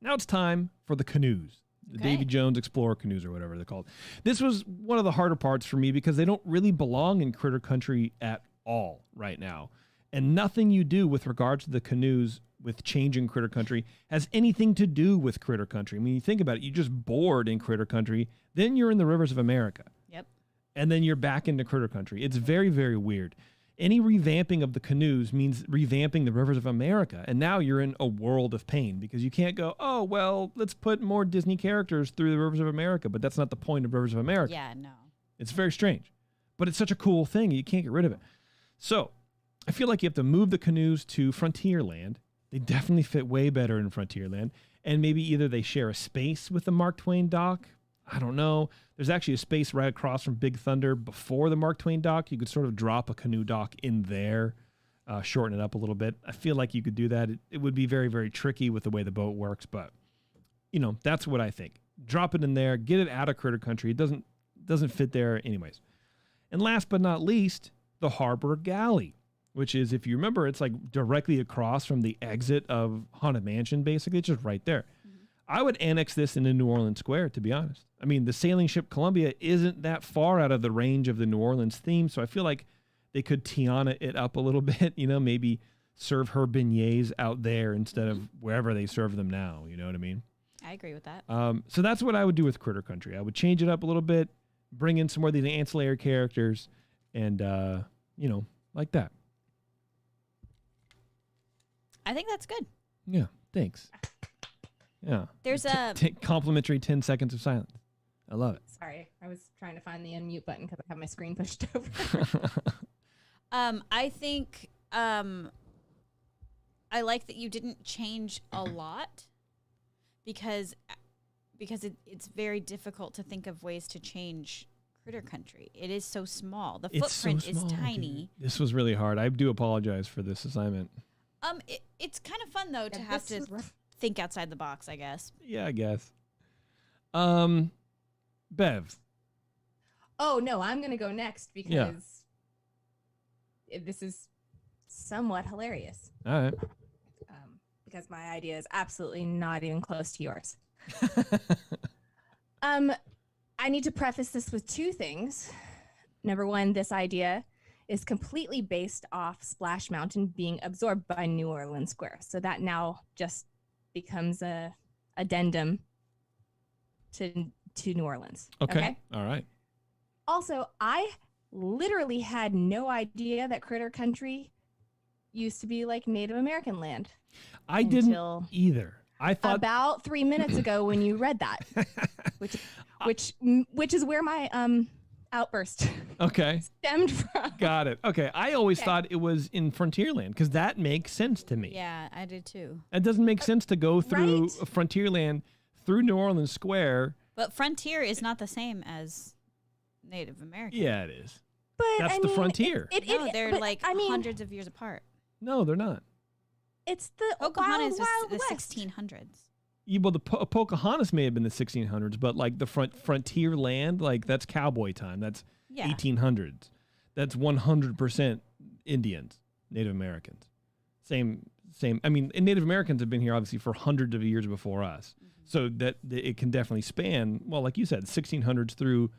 Now it's time for the canoes. The Okay. Davy Jones Explorer canoes or whatever they're called. This was one of the harder parts for me because they don't really belong in Critter Country at all right now. And nothing you do with regards to the canoes with changing Critter Country has anything to do with Critter Country. I mean, you think about it, you just board in Critter Country, then you're in the rivers of America. Yep. and then you're back into Critter Country. It's very, very weird. Any revamping of the canoes means revamping the rivers of America. And now you're in a world of pain because you can't go, oh, well, let's put more Disney characters through the rivers of America. But that's not the point of Rivers of America. Yeah, no. It's very strange. But it's such a cool thing. You can't get rid of it. So I feel like you have to move the canoes to Frontierland. They definitely fit way better in Frontierland. And maybe either they share a space with the Mark Twain dock. I don't know. There's actually a space right across from Big Thunder before the Mark Twain dock. You could sort of drop a canoe dock in there, shorten it up a little bit. I feel like you could do that. It would be very, very tricky with the way the boat works, but that's what I think. Drop it in there, get it out of Critter Country. It doesn't fit there anyways. And last but not least, the Harbor Galley, which is, if you remember, it's like directly across from the exit of Haunted Mansion, basically. It's just right there. I would annex this into New Orleans Square, to be honest. I mean, the sailing ship Columbia isn't that far out of the range of the New Orleans theme, so I feel like they could Tiana it up a little bit, maybe serve her beignets out there instead of wherever they serve them now, you know what I mean? I agree with that. So that's what I would do with Critter Country. I would change it up a little bit, bring in some more of these ancillary characters, and, like that. I think that's good. Yeah, thanks. Yeah. There's a complimentary 10 seconds of silence. I love it. Sorry, I was trying to find the unmute button because I have my screen pushed over. I think I like that you didn't change a lot because it's very difficult to think of ways to change Critter Country. It is so small. The footprint is tiny. Dude. This was really hard. I do apologize for this assignment. It's kind of fun though to have to think outside the box, I guess. Yeah, I guess. Bev. Oh no, I'm gonna go next because this is somewhat hilarious. All right. Because my idea is absolutely not even close to yours. I need to preface this with two things. Number one, this idea is completely based off Splash Mountain being absorbed by New Orleans Square. So that now just becomes a addendum to New Orleans. Okay. All right. Also, I literally had no idea that Critter Country used to be like Native American land. I didn't either. I thought about 3 minutes ago when you read that, which is where my outburst stemmed from. Got it. Okay. I always thought it was in Frontierland because that makes sense to me. Yeah, I did too. It doesn't make sense to go through Frontierland through New Orleans Square. But Frontier is not the same as Native American. Yeah, it is. But that's the frontier. They're hundreds of years apart. No, they're not. It's the Pocahontas Wild was the West. 1600s. Yeah, well, the Pocahontas may have been the 1600s, but like the frontier land, like that's cowboy time. That's 1800s. That's 100% Indians, Native Americans. Same. I mean, and Native Americans have been here obviously for hundreds of years before us. Mm-hmm. So that it can definitely span, well, like you said, 1600s through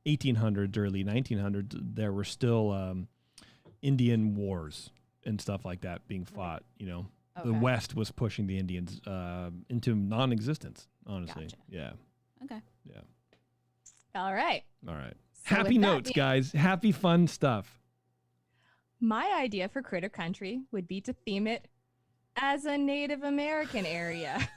1800s, early 1900s. There were still Indian wars and stuff like that being fought, Okay. The West was pushing the Indians into non-existence, honestly. Gotcha. Yeah. Okay. Yeah. All right. So happy notes, guys. Happy, fun stuff. My idea for Critter Country would be to theme it as a Native American area.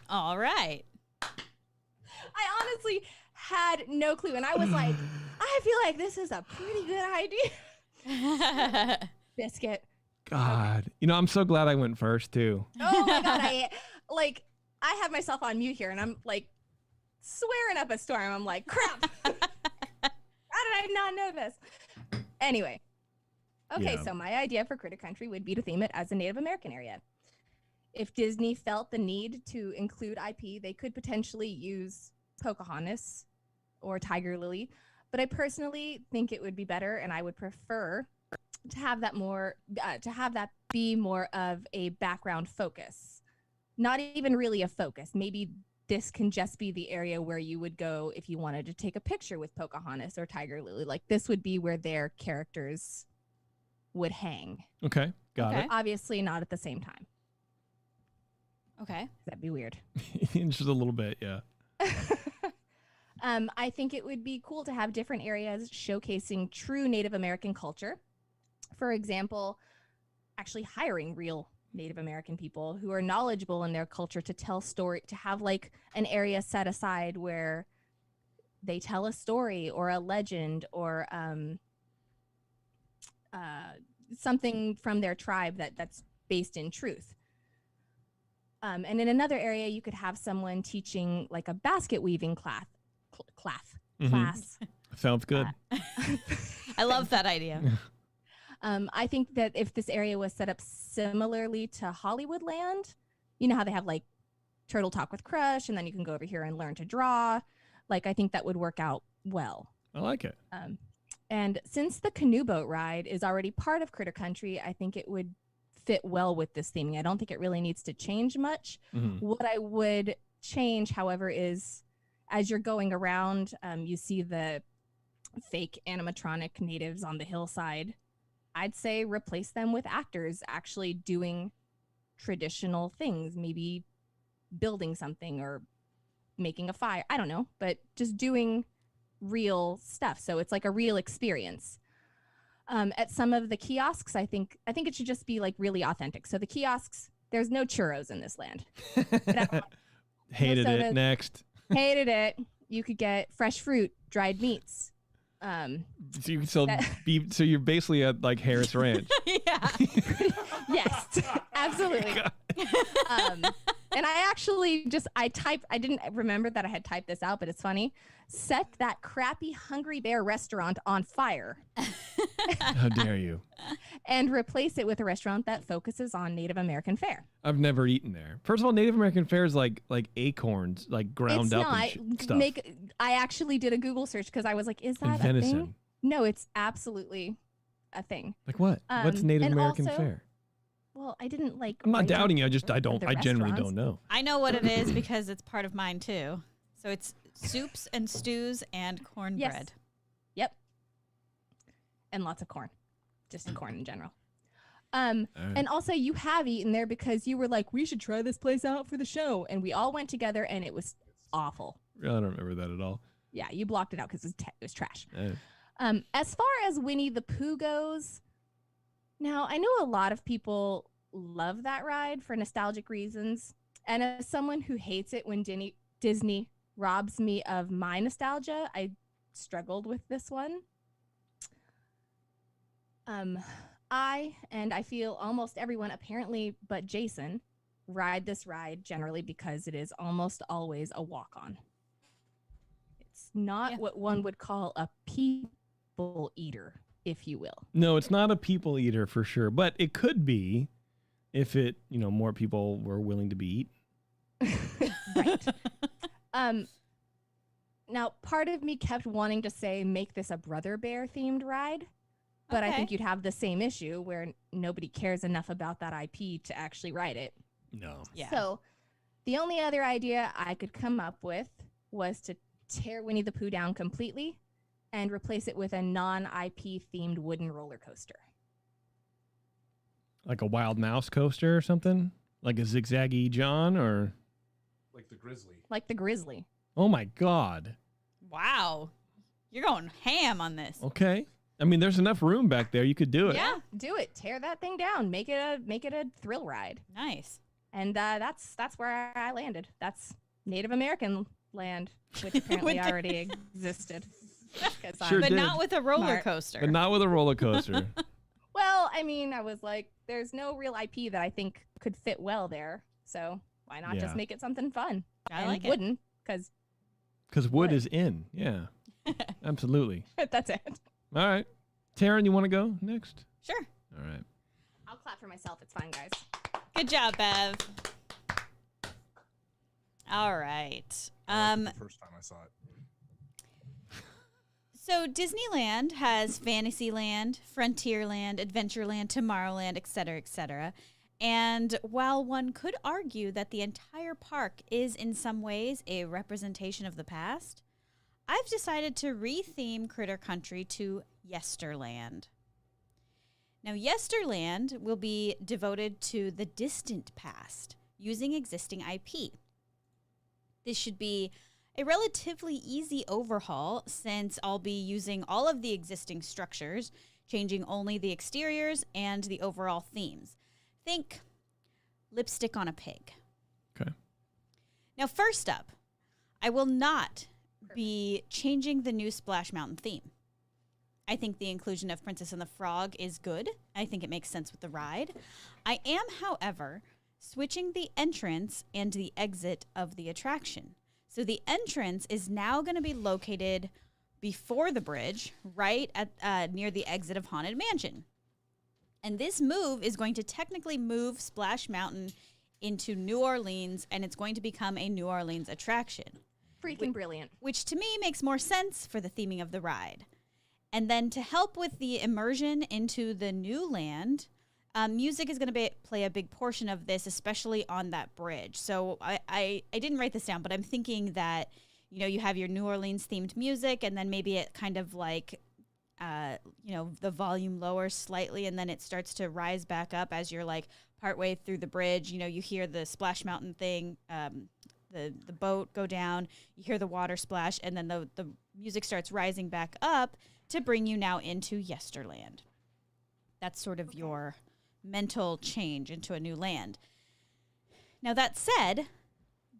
All right. I honestly had no clue. And I was like, I feel like this is a pretty good idea. Biscuit. God, I'm so glad I went first too. Oh my God, I have myself on mute here, and I'm like swearing up a storm. I'm like, crap. How did I not know this? Anyway, So my idea for Critter Country would be to theme it as a Native American area. If Disney felt the need to include IP, they could potentially use Pocahontas or Tiger Lily, but I personally think it would be better, and I would prefer to have that be more of a background focus, not even really a focus. Maybe this can just be the area where you would go if you wanted to take a picture with Pocahontas or Tiger Lily. Like this would be where their characters would hang. Okay, got it. Obviously not at the same time. Okay. That'd be weird. Just a little bit, yeah. I think it would be cool to have different areas showcasing true Native American culture. For example, actually hiring real Native American people who are knowledgeable in their culture to tell story, to have like an area set aside where they tell a story or a legend or something from their tribe that's based in truth. And in another area, you could have someone teaching like a basket weaving class. Sounds good. I love that idea. I think that if this area was set up similarly to Hollywood Land, you know how they have like Turtle Talk with Crush, and then you can go over here and learn to draw. Like, I think that would work out well. I like it. And since the canoe boat ride is already part of Critter Country, I think it would fit well with this theming. I don't think it really needs to change much. What I would change, however, is as you're going around, you see the fake animatronic natives on the hillside. I'd say replace them with actors actually doing traditional things, maybe building something or making a fire. I don't know, but just doing real stuff. So it's like a real experience. At some of the kiosks, I think it should just be like really authentic. So the kiosks, there's no churros in this land. Hated it. Next. Hated it. You could get fresh fruit, dried meats. So you can sell beef. So you're basically at like Harris Ranch. Yeah. Yes, absolutely. And I actually I didn't remember that I had typed this out, but it's funny. Set that crappy Hungry Bear restaurant on fire. How dare you? And replace it with a restaurant that focuses on Native American fare. I've never eaten there. First of all, Native American fare is like acorns, like ground up and stuff. I actually did a Google search because I was like, is that a thing? No, it's absolutely a thing. Like what? What's Native American fare? Well, I didn't like. I'm not doubting you. I generally don't know. I know what it is because it's part of mine too. So it's soups and stews and cornbread. Yes. Yep. And lots of corn, just corn in general. Right. And also you have eaten there because you were like, we should try this place out for the show, and we all went together, and it was awful. I don't remember that at all. Yeah, you blocked it out because it was trash. Hey. As far as Winnie the Pooh goes. Now, I know a lot of people love that ride for nostalgic reasons. And as someone who hates it when Disney robs me of my nostalgia, I struggled with this one. I feel almost everyone, apparently but Jason, ride this ride generally because it is almost always a walk-on. It's not what one would call a people eater, if you will. No, it's not a people eater for sure, but it could be if more people were willing to be eaten. Right. Now, part of me kept wanting to say, make this a Brother Bear themed ride, but I think you'd have the same issue where nobody cares enough about that IP to actually ride it. No. Yeah. So the only other idea I could come up with was to tear Winnie the Pooh down completely and replace it with a non-IP themed wooden roller coaster. Like a Wild Mouse coaster or something? Like a Zigzaggy John or? Like the Grizzly. Like the Grizzly. Oh my God. Wow. You're going ham on this. Okay. I mean, there's enough room back there. You could do it. Yeah, do it. Tear that thing down. Make it a thrill ride. Nice. And that's where I landed. That's Native American land, which apparently already existed. Sure but did. not with a roller coaster. But not with a roller coaster. Well, I mean, I was like, there's no real IP that I think could fit well there. So why not just make it something fun? I like it. Wooden, because wood is in. Yeah. Absolutely. That's it. All right. Taryn, you want to go next? Sure. All right. I'll clap for myself. It's fine, guys. Good job, Bev. All right. The first time I saw it. So Disneyland has Fantasyland, Frontierland, Adventureland, Tomorrowland, etc., etc. And while one could argue that the entire park is in some ways a representation of the past, I've decided to retheme Critter Country to Yesterland. Now, Yesterland will be devoted to the distant past using existing IP. This should be a relatively easy overhaul since I'll be using all of the existing structures, changing only the exteriors and the overall themes. Think lipstick on a pig. Okay. Now, first up, I will not be changing the new Splash Mountain theme. I think the inclusion of Princess and the Frog is good. I think it makes sense with the ride. I am, however, switching the entrance and the exit of the attraction. So the entrance is now going to be located before the bridge, right at near the exit of Haunted Mansion. And this move is going to technically move Splash Mountain into New Orleans, and it's going to become a New Orleans attraction. Freaking brilliant. Which to me makes more sense for the theming of the ride. And then to help with the immersion into the new land, music is going to play a big portion of this, especially on that bridge. So I didn't write this down, but I'm thinking that, you know, you have your New Orleans themed music, and then maybe it kind of like, the volume lowers slightly, and then it starts to rise back up as you're like partway through the bridge. You know, you hear the Splash Mountain thing, the boat go down, you hear the water splash, and then the music starts rising back up to bring you now into Yesterland. That's sort of your mental change into a new land. Now, that said,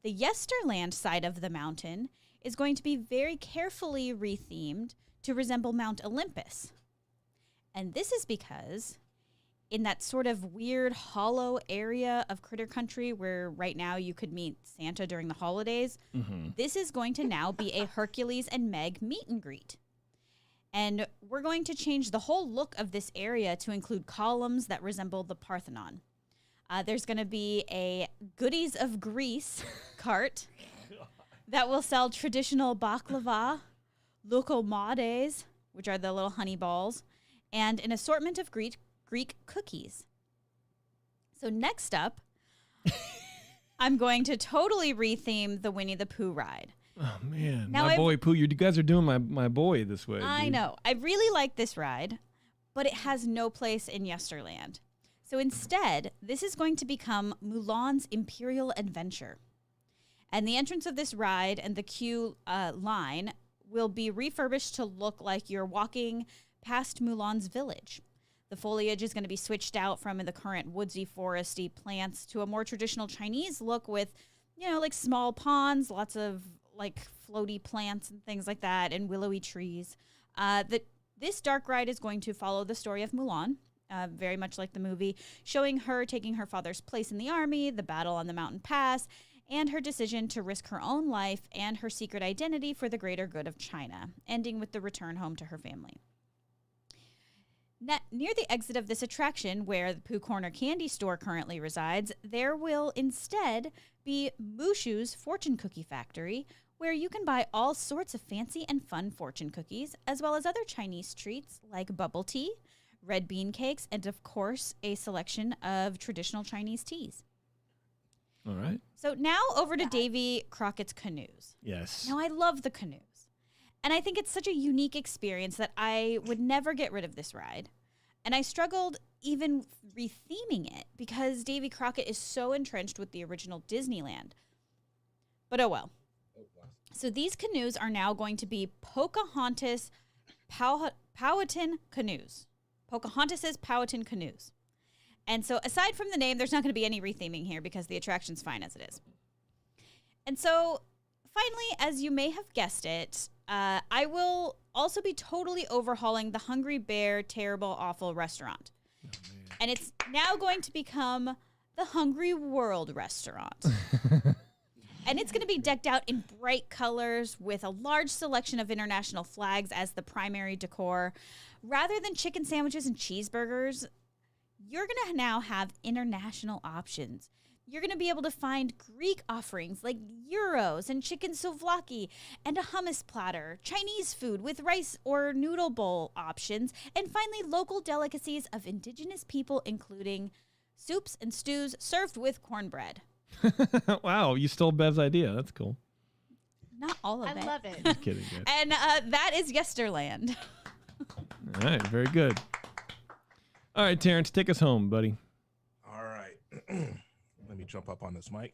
the Yesterland side of the mountain is going to be very carefully rethemed to resemble Mount Olympus. And this is because in that sort of weird hollow area of Critter Country where right now you could meet Santa during the holidays, this is going to now be a Hercules and Meg meet and greet. And we're going to change the whole look of this area to include columns that resemble the Parthenon. There's going to be a Goodies of Greece cart that will sell traditional baklava, loukoumades, which are the little honey balls, and an assortment of Greek cookies. So next up, I'm going to totally retheme the Winnie the Pooh ride. Oh, man. Now my boy Pooh, you guys are doing my boy this way. I dude. know. I really like this ride, but it has no place in Yesterland. So instead, this is going to become Mulan's Imperial Adventure. And the entrance of this ride and the queue line will be refurbished to look like you're walking past Mulan's village. The foliage is going to be switched out from the current woodsy, foresty plants to a more traditional Chinese look with, like small ponds, lots of like floaty plants and things like that, and willowy trees. This dark ride is going to follow the story of Mulan, very much like the movie, showing her taking her father's place in the army, the battle on the mountain pass, and her decision to risk her own life and her secret identity for the greater good of China, ending with the return home to her family. Near the exit of this attraction, where the Pooh Corner candy store currently resides, there will instead be Mushu's Fortune Cookie Factory, where you can buy all sorts of fancy and fun fortune cookies, as well as other Chinese treats like bubble tea, red bean cakes, and of course, a selection of traditional Chinese teas. All right. So now over to Davy Crockett's Canoes. Yes. Now, I love the canoes. And I think it's such a unique experience that I would never get rid of this ride. And I struggled even retheming it because Davy Crockett is so entrenched with the original Disneyland. But oh well. So these canoes are now going to be Pocahontas Powhatan canoes. Pocahontas's Powhatan canoes. And so aside from the name, there's not going to be any retheming here because the attraction's fine as it is. And so finally, as you may have guessed it, I will also be totally overhauling the Hungry Bear Terrible Awful restaurant. Oh, and it's now going to become the Hungry World restaurant. And it's going to be decked out in bright colors with a large selection of international flags as the primary decor. Rather than chicken sandwiches and cheeseburgers, you're going to now have international options. You're going to be able to find Greek offerings like gyros and chicken souvlaki and a hummus platter, Chinese food with rice or noodle bowl options, and finally local delicacies of indigenous people, including soups and stews served with cornbread. Wow, you stole Bev's idea. That's cool. Not all of it. I love it. Just kidding, Bev. And that is Yesterland. All right, very good. All right, Terrence, take us home, buddy. All right. Let me jump up on this mic.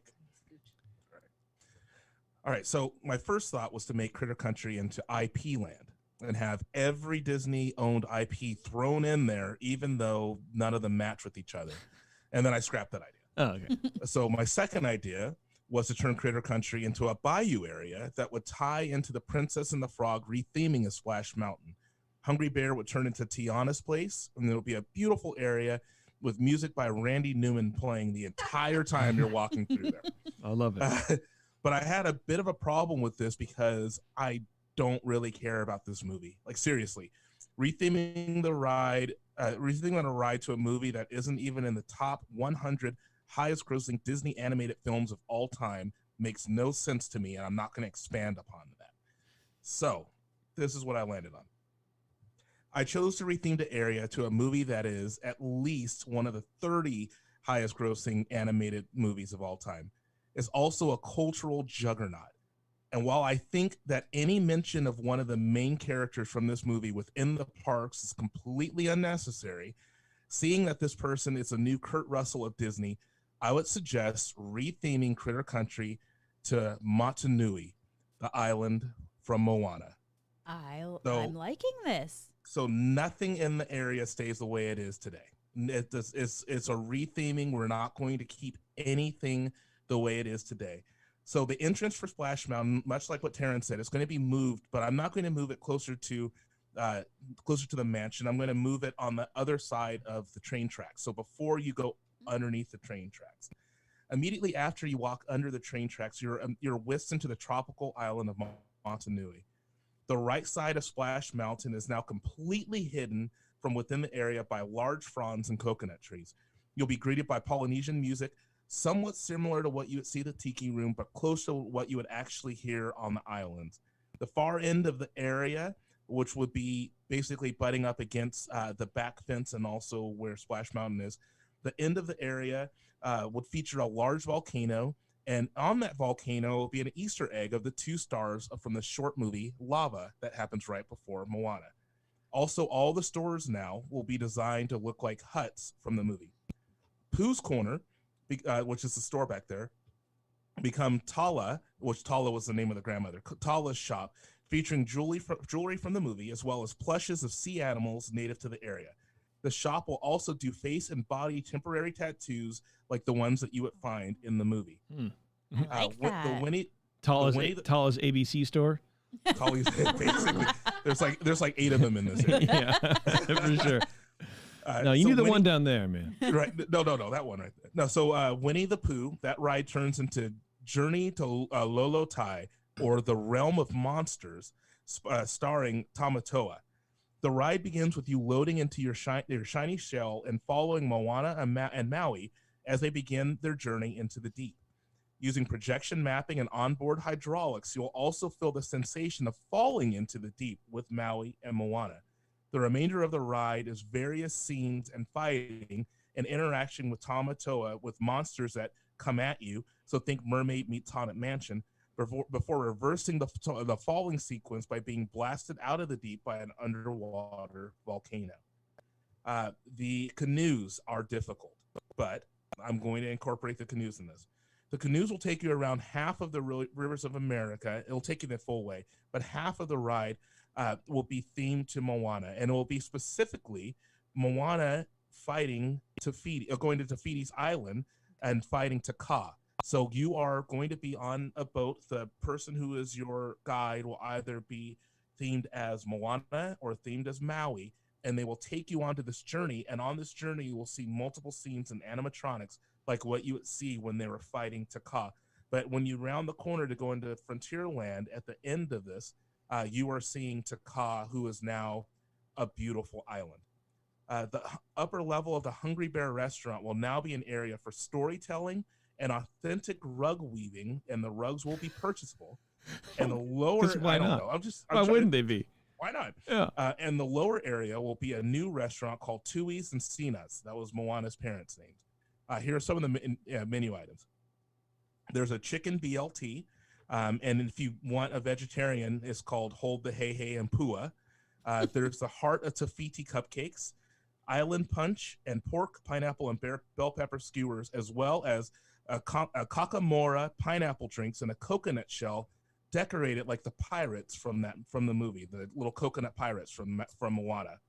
All right, so my first thought was to make Critter Country into IP land and have every Disney-owned IP thrown in there, even though none of them match with each other. And then I scrapped that idea. Oh, okay. So my second idea was to turn Critter Country into a bayou area that would tie into the Princess and the Frog retheming of Splash Mountain. Hungry Bear would turn into Tiana's place, and there would be a beautiful area with music by Randy Newman playing the entire time you're walking through there. I love it. But I had a bit of a problem with this because I don't really care about this movie. Like, seriously, retheming a ride to a movie that isn't even in the top 100 highest grossing Disney animated films of all time makes no sense to me, and I'm not going to expand upon that. So this is what I landed on. I chose to retheme the area to a movie that is at least one of the 30 highest grossing animated movies of all time. It's also a cultural juggernaut. And while I think that any mention of one of the main characters from this movie within the parks is completely unnecessary, seeing that this person is a new Kurt Russell of Disney, I would suggest retheming Critter Country to Motunui, the island from Moana. I'm liking this. So nothing in the area stays the way it is today. It's a retheming. We're not going to keep anything the way it is today. So the entrance for Splash Mountain, much like what Taryn said, it's going to be moved, but I'm not going to move it closer to the mansion. I'm going to move it on the other side of the train tracks. So before you go underneath the train tracks, immediately after you walk under the train tracks, you're whisked into the tropical island of Motunui. The right side of Splash Mountain is now completely hidden from within the area by large fronds and coconut trees. You'll be greeted by Polynesian music, somewhat similar to what you would see at the Tiki Room, but close to what you would actually hear on the islands. The far end of the area, which would be basically butting up against the back fence and also where Splash Mountain is, the end of the area would feature a large volcano, and on that volcano will be an Easter egg of the 2 stars from the short movie Lava that happens right before Moana. Also, all the stores now will be designed to look like huts from the movie. Pooh's Corner, which is the store back there, become Tala, which Tala was the name of the grandmother, Tala's shop, featuring jewelry from the movie, as well as plushes of sea animals native to the area. The shop will also do face and body temporary tattoos like the ones that you would find in the movie. I like that. Tala's ABC store? Basically, there's like 8 of them in this area. Yeah, for sure. No, you need the one down there, man. Right? No, that one right there. No, so Winnie the Pooh, that ride turns into Journey to Lolo Tai, or the Realm of Monsters, starring Tamatoa. The ride begins with you loading into your shiny shell and following Moana and Maui as they begin their journey into the deep. Using projection mapping and onboard hydraulics, you'll also feel the sensation of falling into the deep with Maui and Moana. The remainder of the ride is various scenes and fighting and interaction with Tamatoa with monsters that come at you. So think Mermaid meets Haunted Mansion, before reversing the falling sequence by being blasted out of the deep by an underwater volcano. The canoes are difficult, but I'm going to incorporate the canoes in this. The canoes will take you around half of the rivers of America. It'll take you the full way, but half of the ride will be themed to Moana, and it will be specifically Moana fighting going to Te Fiti's island and fighting Te Kā. So you are going to be on a boat. The person who is your guide will either be themed as Moana or themed as Maui, and they will take you onto this journey. And on this journey, you will see multiple scenes and animatronics like what you would see when they were fighting Te Kā. But when you round the corner to go into Frontierland at the end of this, you are seeing Te Kā, who is now a beautiful island. The upper level of the Hungry Bear restaurant will now be an area for storytelling and authentic rug weaving, and the rugs will be purchasable. And the lower, why not? Why wouldn't they be? Why not? Yeah. And the lower area will be a new restaurant called Tui's and Sina's. That was Moana's parents' names. Here are some of the menu items. There's a chicken BLT, and if you want a vegetarian, it's called Hold the Hey Hey and Pua. There's the Heart of Te Fiti cupcakes, island punch and pork, pineapple, and bell pepper skewers, as well as a kakamora pineapple drinks and a coconut shell decorated like the pirates from the movie, the little coconut pirates from Moana.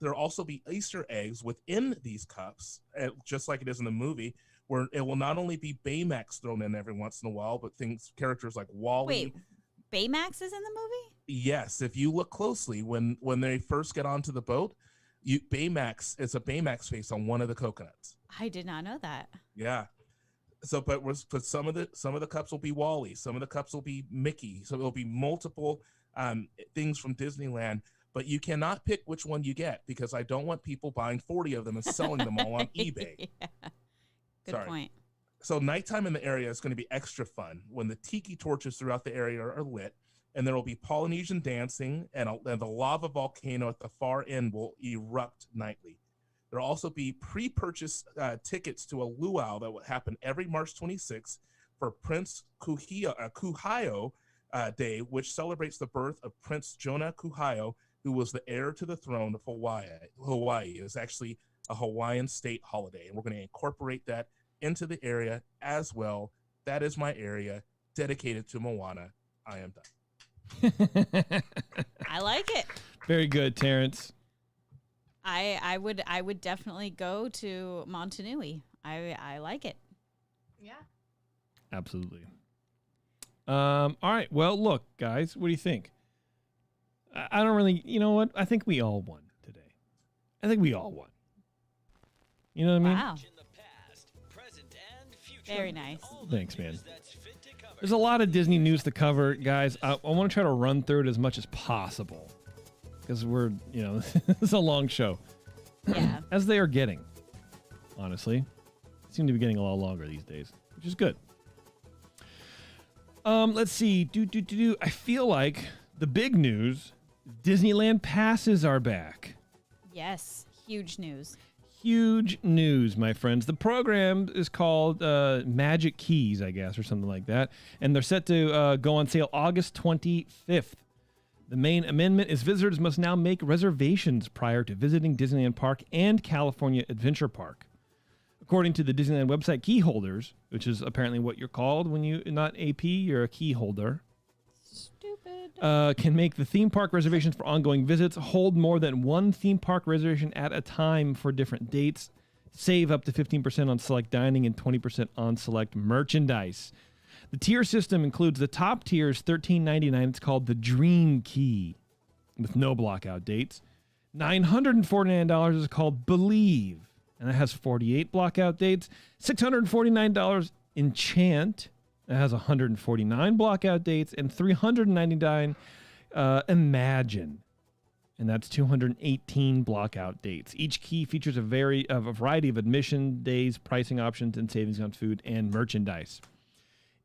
There'll also be Easter eggs within these cups, just like it is in the movie, where it will not only be Baymax thrown in every once in a while, but characters like Wally. Wait, Baymax is in the movie? Yes, if you look closely, when they first get onto the boat, it's a Baymax face on one of the coconuts. I did not know that. Yeah. So, but some of the cups will be Wally, some of the cups will be Mickey, so it'll be multiple things from Disneyland. But you cannot pick which one you get, because I don't want people buying 40 of them and selling them all on eBay. Yeah. Good point. So nighttime in the area is going to be extra fun when the tiki torches throughout the area are lit, and there will be Polynesian dancing, and the lava volcano at the far end will erupt nightly. There will also be pre-purchased tickets to a luau that will happen every March 26th for Prince Kuhio Day, which celebrates the birth of Prince Jonah Kuhio, who was the heir to the throne of Hawaii. Hawaii is actually a Hawaiian state holiday, and we're going to incorporate that into the area as well. That is my area dedicated to Moana. I am done. I like it. Very good, Terrence. I would definitely go to Montanui. I like it. Yeah. Absolutely. All right. Well, look, guys, what do you think? I don't really, you know what? I think we all won today. I think we all won. You know what I mean? Wow. Very nice. Thanks, man. There's a lot of Disney news to cover, guys. I want to try to run through it as much as possible, because we're, this is a long show. Yeah. As they are getting, honestly. Seem to be getting a lot longer these days, which is good. Let's see. I feel like the big news, Disneyland passes are back. Yes. Huge news. Huge news, my friends. The program is called Magic Keys, I guess, or something like that. And they're set to go on sale August 25th. The main amendment is visitors must now make reservations prior to visiting Disneyland Park and California Adventure Park. According to the Disneyland website, key holders, which is apparently what you're called when you're not AP, you're a key holder. Stupid. Can make the theme park reservations for ongoing visits, hold more than one theme park reservation at a time for different dates, save up to 15% on select dining and 20% on select merchandise. The tier system includes the top tier is $13.99. It's called the Dream Key with no blockout dates. $949 is called Believe, and it has 48 blockout dates. $649 Enchant. It has 149 blockout dates, and $399 Imagine, and that's 218 blockout dates. Each key features a variety of admission days, pricing options, and savings on food and merchandise.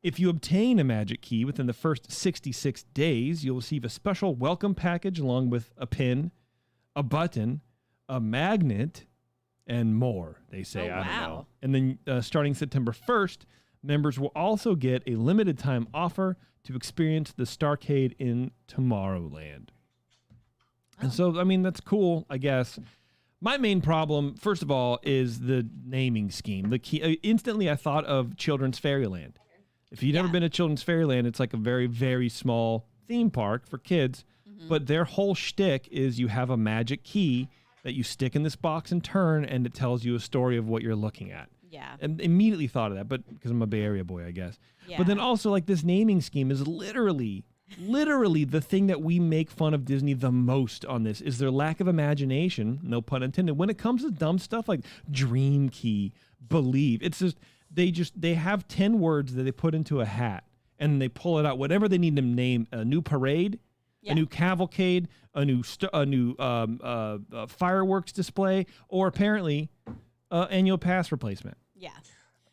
If you obtain a Magic Key within the first 66 days, you'll receive a special welcome package along with a pin, a button, a magnet, and more, they say. Oh, I don't wow. know. And then starting September 1st, members will also get a limited time offer to experience the Starcade in Tomorrowland. And so, I mean, that's cool, I guess. My main problem, first of all, is the naming scheme. The key, instantly I thought of Children's Fairyland. If you've never been to Children's Fairyland, it's like a very, very small theme park for kids. Mm-hmm. But their whole shtick is you have a magic key that you stick in this box and turn, and it tells you a story of what you're looking at. Yeah. And immediately thought of that, but because I'm a Bay Area boy, I guess. Yeah. But then also, like, this naming scheme is literally the thing that we make fun of Disney the most on this, is their lack of imagination, no pun intended, when it comes to dumb stuff like Dream Key, Believe. It's just, they have 10 words that they put into a hat, and they pull it out, whatever they need to name, a new parade, a new cavalcade, a new fireworks display, or apparently annual pass replacement. Yeah.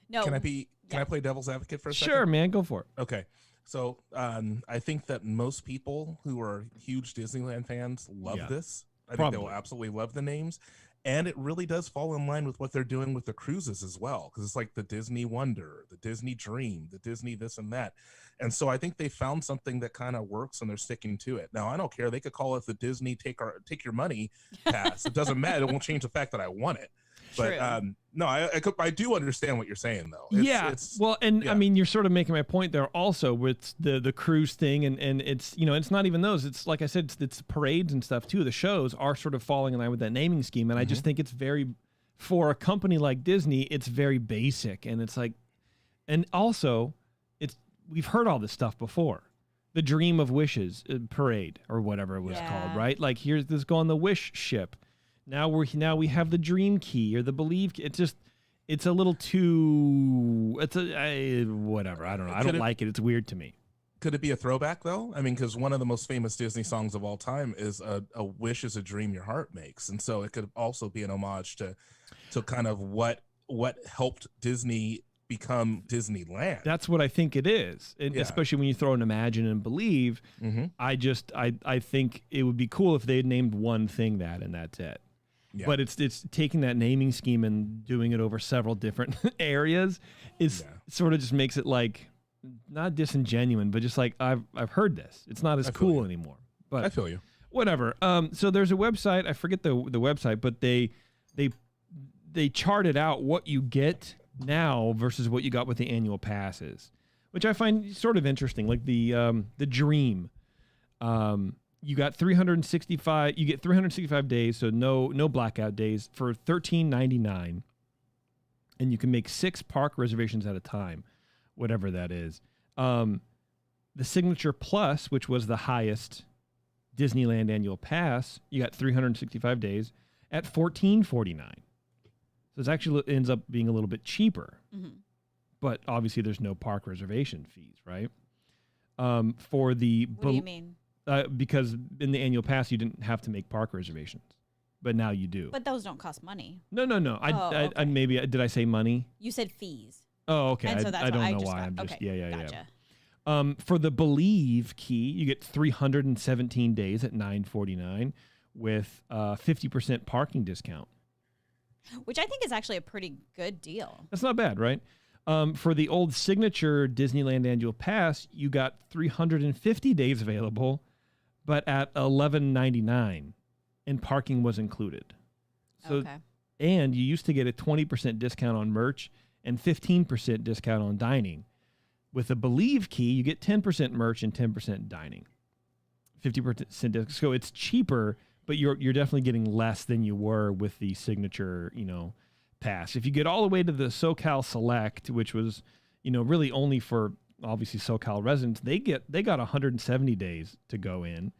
No. Can I play devil's advocate for a second? Sure, man, go for it. Okay. So I think that most people who are huge Disneyland fans love this. I think they will absolutely love the names. And it really does fall in line with what they're doing with the cruises as well, because it's like the Disney Wonder, the Disney Dream, the Disney this and that. And so I think they found something that kind of works and they're sticking to it. Now, I don't care. They could call it the Disney Take Your Money Pass. It doesn't matter. It won't change the fact that I want it. But no, I do understand what you're saying, though. Well, and I mean, you're sort of making my point there also with the cruise thing, and it's, you know, it's not even those. It's like I said, it's parades and stuff too. The shows are sort of falling in line with that naming scheme, and I just think it's very, for a company like Disney, it's very basic, and it's like, and also, we've heard all this stuff before. The Dream of Wishes parade or whatever it was called, right? Like, here's this go on the Wish ship. Now we have the Dream Key or the Believe Key. It's a little too, whatever. I don't know. I don't like it. It's weird to me. Could it be a throwback though? I mean, because one of the most famous Disney songs of all time is a wish is a dream your heart makes. And so it could also be an homage to kind of what helped Disney become Disneyland. That's what I think it is. And especially when you throw in Imagine and Believe, I think it would be cool if they had named one thing that, and that's it. Yeah. But it's taking that naming scheme and doing it over several different areas is sort of just makes it like not disingenuous, but just like I've heard this. It's not as cool anymore. But I feel you. Whatever. So there's a website. I forget the website, but they charted out what you get now versus what you got with the annual passes, which I find sort of interesting. Like the Dream. You got 365. You get 365 days, so no blackout days for $13.99, and you can make 6 park reservations at a time, whatever that is. The Signature Plus, which was the highest Disneyland annual pass, you got 365 days at $14.49. So it actually ends up being a little bit cheaper, but obviously there's no park reservation fees, right? For the what do you mean? Because in the annual pass, you didn't have to make park reservations, but now you do. But those don't cost money. No. Okay. I maybe did I say money? You said fees. Oh, okay. And so that's I don't why know why. I'm just gotcha. For the Believe key, you get 317 days at $9.49 with 50% parking discount, which I think is actually a pretty good deal. That's not bad, right? For the old Signature Disneyland annual pass, you got 350 days available, but at $11.99, and parking was included. So, and you used to get a 20% discount on merch and 15% discount on dining. With the Believe key, you get 10% merch and 10% dining, 50% discount. So it's cheaper, but you're definitely getting less than you were with the Signature, pass. If you get all the way to the SoCal Select, which was, really only for obviously SoCal residents, they got 170 days to go in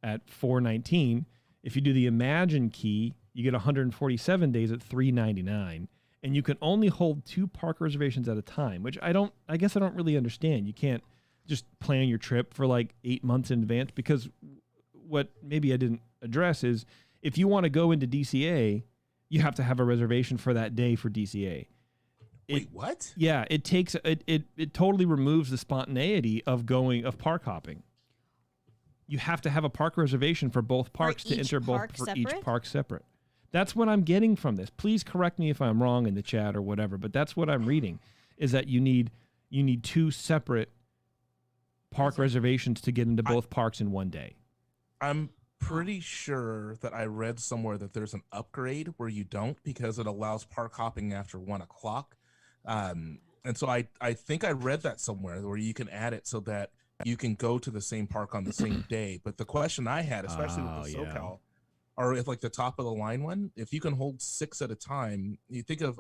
at $4.19. If you do the Imagine key, you get 147 days at $3.99, and you can only hold 2 park reservations at a time, which I guess I don't really understand. You can't just plan your trip for like 8 months in advance, because what maybe I didn't address is if you want to go into DCA, you have to have a reservation for that day for DCA. Wait, what? Yeah, it takes it totally removes the spontaneity of park hopping. You have to have a park reservation for both parks to enter both for each park separate. That's what I'm getting from this. Please correct me if I'm wrong in the chat or whatever, but that's what I'm reading, is that you need 2 separate park reservations to get into both parks in one day. I'm pretty sure that I read somewhere that there's an upgrade where you don't, because it allows park hopping after 1 o'clock. And so I think I read that somewhere where you can add it so that you can go to the same park on the same day. But the question I had, especially with the SoCal, or with like the top of the line one, if you can hold 6 at a time, you think of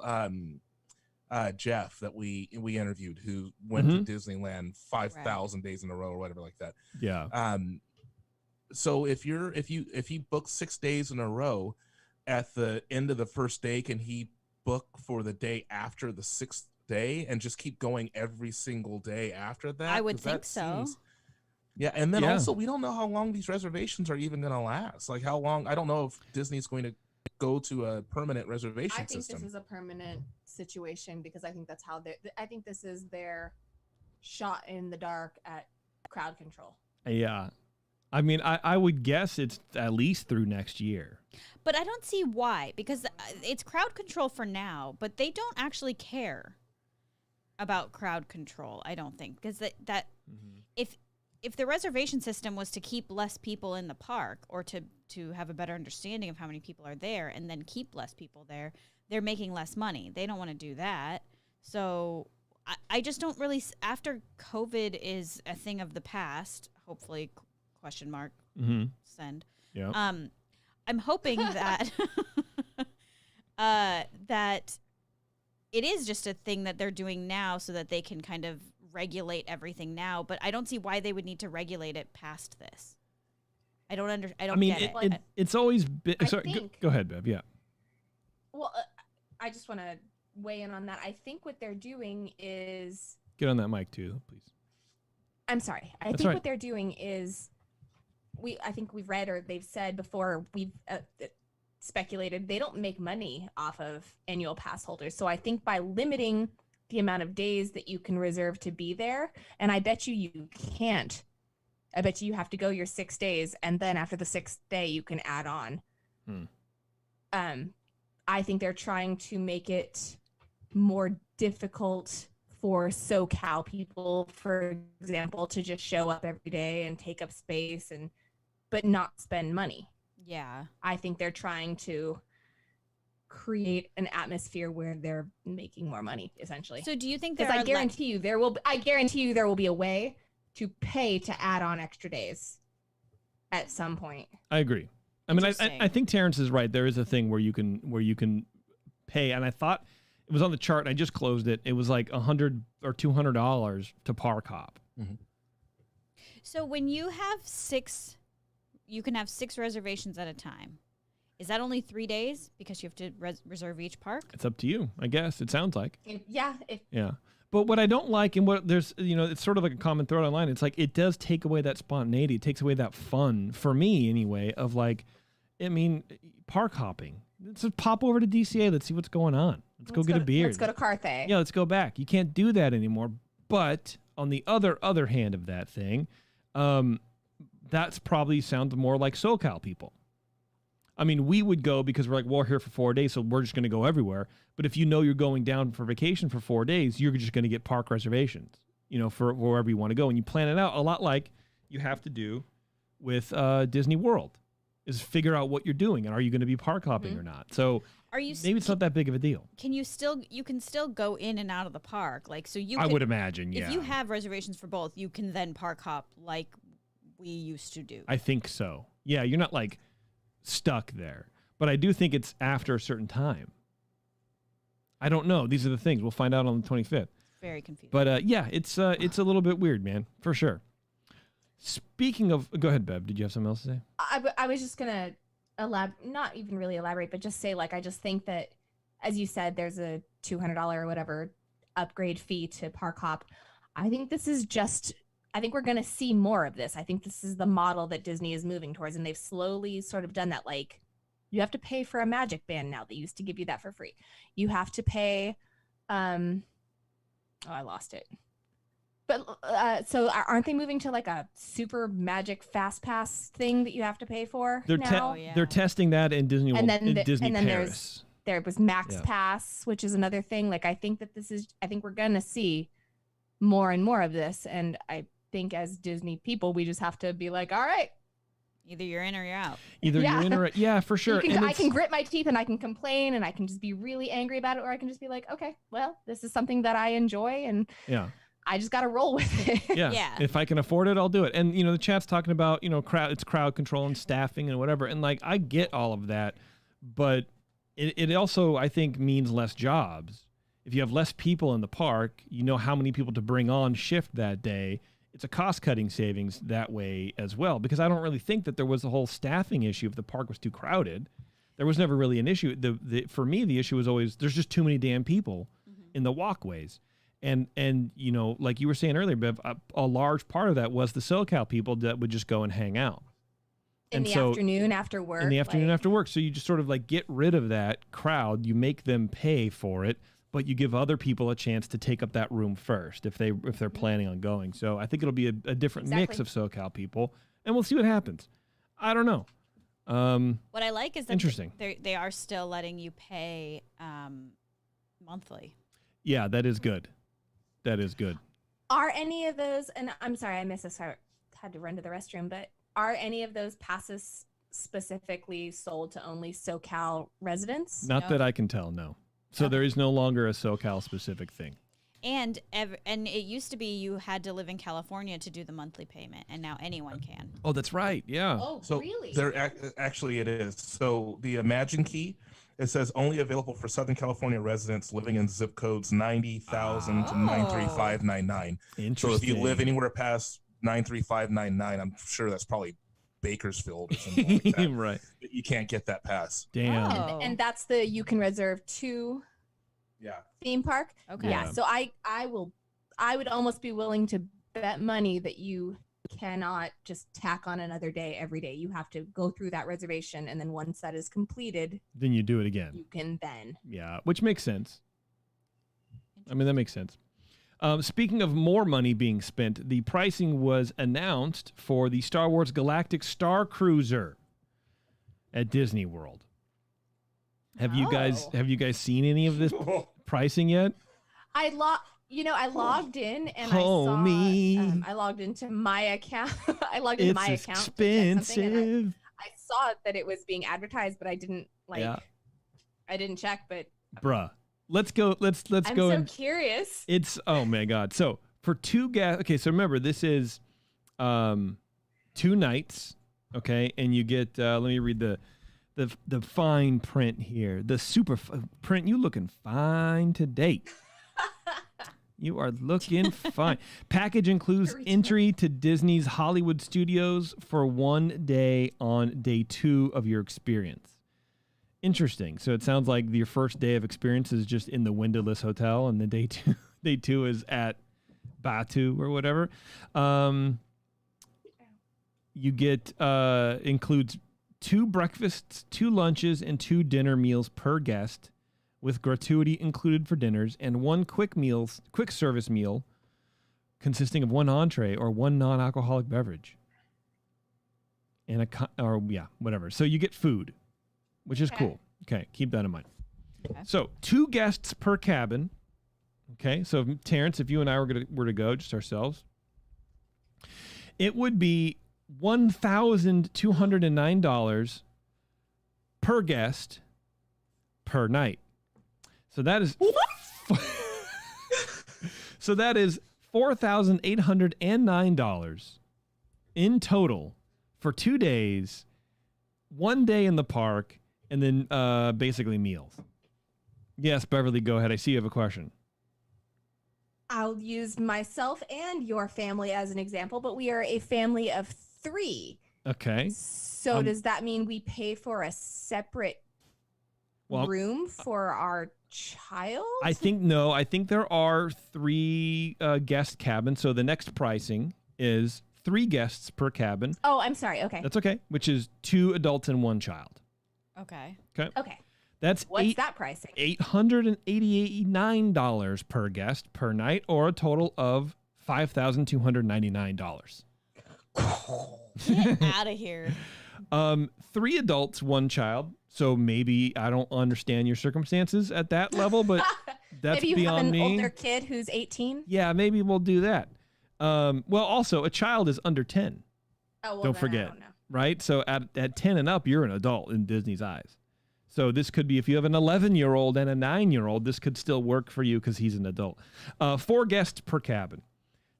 Jeff that we interviewed, who went to Disneyland 5,000 days in a row or whatever like that. Yeah. So if he books 6 days in a row, at the end of the first day, can he book for the day after the 6th day and just keep going every single day after that? I would think so. Yeah, and then also we don't know how long these reservations are even going to last. Like how long? I don't know if Disney's going to go to a permanent reservation system. I think this is a permanent situation, because I think that's how I think this is their shot in the dark at crowd control. Yeah. I mean, I would guess it's at least through next year. But I don't see why, because it's crowd control for now, but they don't actually care about crowd control, I don't think. Because if the reservation system was to keep less people in the park or to have a better understanding of how many people are there and then keep less people there, they're making less money. They don't want to do that. So I just don't really, after COVID is a thing of the past, hopefully, question mark, send. Yeah. I'm hoping that that it is just a thing that they're doing now so that they can kind of regulate everything now. But I don't see why they would need to regulate it past this. I don't get it. It's always been. Sorry, think, go ahead, Bev. Yeah. Well, I just want to weigh in on that. I think what they're doing is. Get on that mic too, please. I'm sorry. I think what they're doing is. I think we've read or they've said before, we've speculated, they don't make money off of annual pass holders. So I think by limiting the amount of days that you can reserve to be there, and I bet you can't. I bet you have to go your 6 days, and then after the 6th day, you can add on. I think they're trying to make it more difficult for SoCal people, for example, to just show up every day and take up space but not spend money. Yeah. I think they're trying to create an atmosphere where they're making more money, essentially. So do you think I guarantee you there will be a way to pay to add on extra days at some point. I agree. I mean, I think Terrence is right. There is a thing where you can pay, and I thought it was on the chart, and I just closed it. It was like $100 or $200 to park hop. Mm-hmm. So when you have you can have 6 reservations at a time. Is that only 3 days because you have to reserve each park? It's up to you, I guess. It sounds like. Yeah. Yeah. But what I don't like, and what there's, it's sort of like a common thread online. It's like it does take away that spontaneity. It takes away that fun, for me anyway, of like, I mean, park hopping. Let's just pop over to DCA. Let's see what's going on. Let's go get a beer. Let's go to Carthay. Yeah, let's go back. You can't do that anymore. But on the other hand of that thing, that's probably sounds more like SoCal people. I mean, we would go because we're like, well, we're here for 4 days, so we're just going to go everywhere. But if you know you're going down for vacation for 4 days, you're just going to get park reservations, for wherever you want to go. And you plan it out a lot like you have to do with Disney World, is figure out what you're doing and are you going to be park hopping or not. So maybe it's not that big of a deal. You can still go in and out of the park, like so you. I would imagine, yeah. If you have reservations for both, you can then park hop like we used to do. I think so. Yeah, you're not like stuck there, but I do think it's after a certain time. I don't know. These are the things we'll find out on the 25th. Very confusing. But yeah, it's a little bit weird, man, for sure. Speaking of, go ahead, Bev. Did you have something else to say? I was just gonna not even really elaborate, but just say like I just think that, as you said, there's a $200 or whatever upgrade fee to park hop. I think we're going to see more of this. I think this is the model that Disney is moving towards, and they've slowly sort of done that. Like, you have to pay for a Magic Band now. They used to give you that for free. You have to pay. I lost it. But so aren't they moving to like a super Magic Fast Pass thing that you have to pay for now? They're testing that in Disney World, in Disney Paris. There was Max Pass, which is another thing. Like, I think we're going to see more and more of this, and I think as Disney people, we just have to be like, all right, either you're in or you're out. You're in or yeah, for sure. I can grit my teeth and I can complain and I can just be really angry about it, or I can just be like, okay, well, this is something that I enjoy, and I just got to roll with it. Yeah. If I can afford it, I'll do it. And the chat's talking about crowd control and staffing and whatever, and like I get all of that, but it also I think means less jobs. If you have less people in the park, you know how many people to bring on shift that day. It's a cost-cutting savings that way as well, because I don't really think that there was a whole staffing issue if the park was too crowded. There was never really an issue. For me, the issue was always there's just too many damn people in the walkways. And like you were saying earlier, Bev, a large part of that was the SoCal people that would just go and hang out. In the afternoon after work. So you just sort of like get rid of that crowd. You make them pay for it, but you give other people a chance to take up that room first if they're planning on going. So I think it'll be a different mix of SoCal people and we'll see what happens. I don't know. What I like is that interesting. They are still letting you pay monthly. Yeah, that is good. That is good. Are any of those, and I'm sorry, I missed this, I had to run to the restroom, but are any of those passes specifically sold to only SoCal residents? Not that I can tell, no. So there is no longer a SoCal specific thing. And it used to be you had to live in California to do the monthly payment, and now anyone can. Oh, that's right. Yeah. Oh, So really? actually it is. So the Imagine Key, it says only available for Southern California residents living in zip codes 90,000 to 93599. Interesting. So if you live anywhere past 93599, I'm sure that's probably Bakersfield or something like that. Right. You can't get that pass. Damn. Oh. And that's the you can reserve to Yeah. theme park. Okay. Yeah. So I would almost be willing to bet money that you cannot just tack on another day every day. You have to go through that reservation, and then once that is completed, Then you do it again. you can then. Yeah, which makes sense. I mean, that makes sense. Speaking of more money being spent, the pricing was announced for the Star Wars Galactic Star Cruiser at Disney World. Have you guys seen any of this pricing yet? I logged in and Homie. I logged into my account. I logged into It's my account to check something, and expensive. I saw that it was being advertised, but I didn't Yeah. I didn't check. But Bruh. Let's go. Let's I'm go. so curious. It's oh my god. So for two guests, okay. So remember, this is 2 nights, okay, and you get. Let me read the fine print here. The super print. You looking fine today. You are looking fine. Package includes entry to Disney's Hollywood Studios for 1 day on day 2 of your experience. Interesting. So it sounds like your first day of experience is just in the windowless hotel, and the day two is at Batu or whatever. You get includes 2 breakfasts, 2 lunches, and 2 dinner meals per guest, with gratuity included for dinners, and 1 quick service meal consisting of 1 entree or 1 non-alcoholic beverage. And whatever. So you get food, which is cool. Okay, keep that in mind. Okay. So 2 guests per cabin. Okay, so Terrence, if you and I were to go, just ourselves, it would be $1,209 per guest per night. So that is so that is $4,809 in total for 2 days, 1 day in the park, and then basically meals. Yes, Beverly, go ahead. I see you have a question. I'll use myself and your family as an example, but we are a family of 3. Okay. So does that mean we pay for a separate room for our child? I think there are 3 guest cabins. So the next pricing is 3 guests per cabin. Oh, I'm sorry. Okay. That's okay. Which is 2 adults and 1 child. Okay. Okay. That's what's that pricing? $889 per guest per night, or a total of $5,299. Get out of here. 3 adults, 1 child. So maybe I don't understand your circumstances at that level, but that's maybe you beyond have an me. older kid who's 18. Yeah, maybe we'll do that. Well, also a child is under 10. Oh, well, don't forget, right? So at 10 and up, you're an adult in Disney's eyes. So this could be, if you have an 11-year-old and a 9-year-old, this could still work for you because he's an adult. 4 guests per cabin,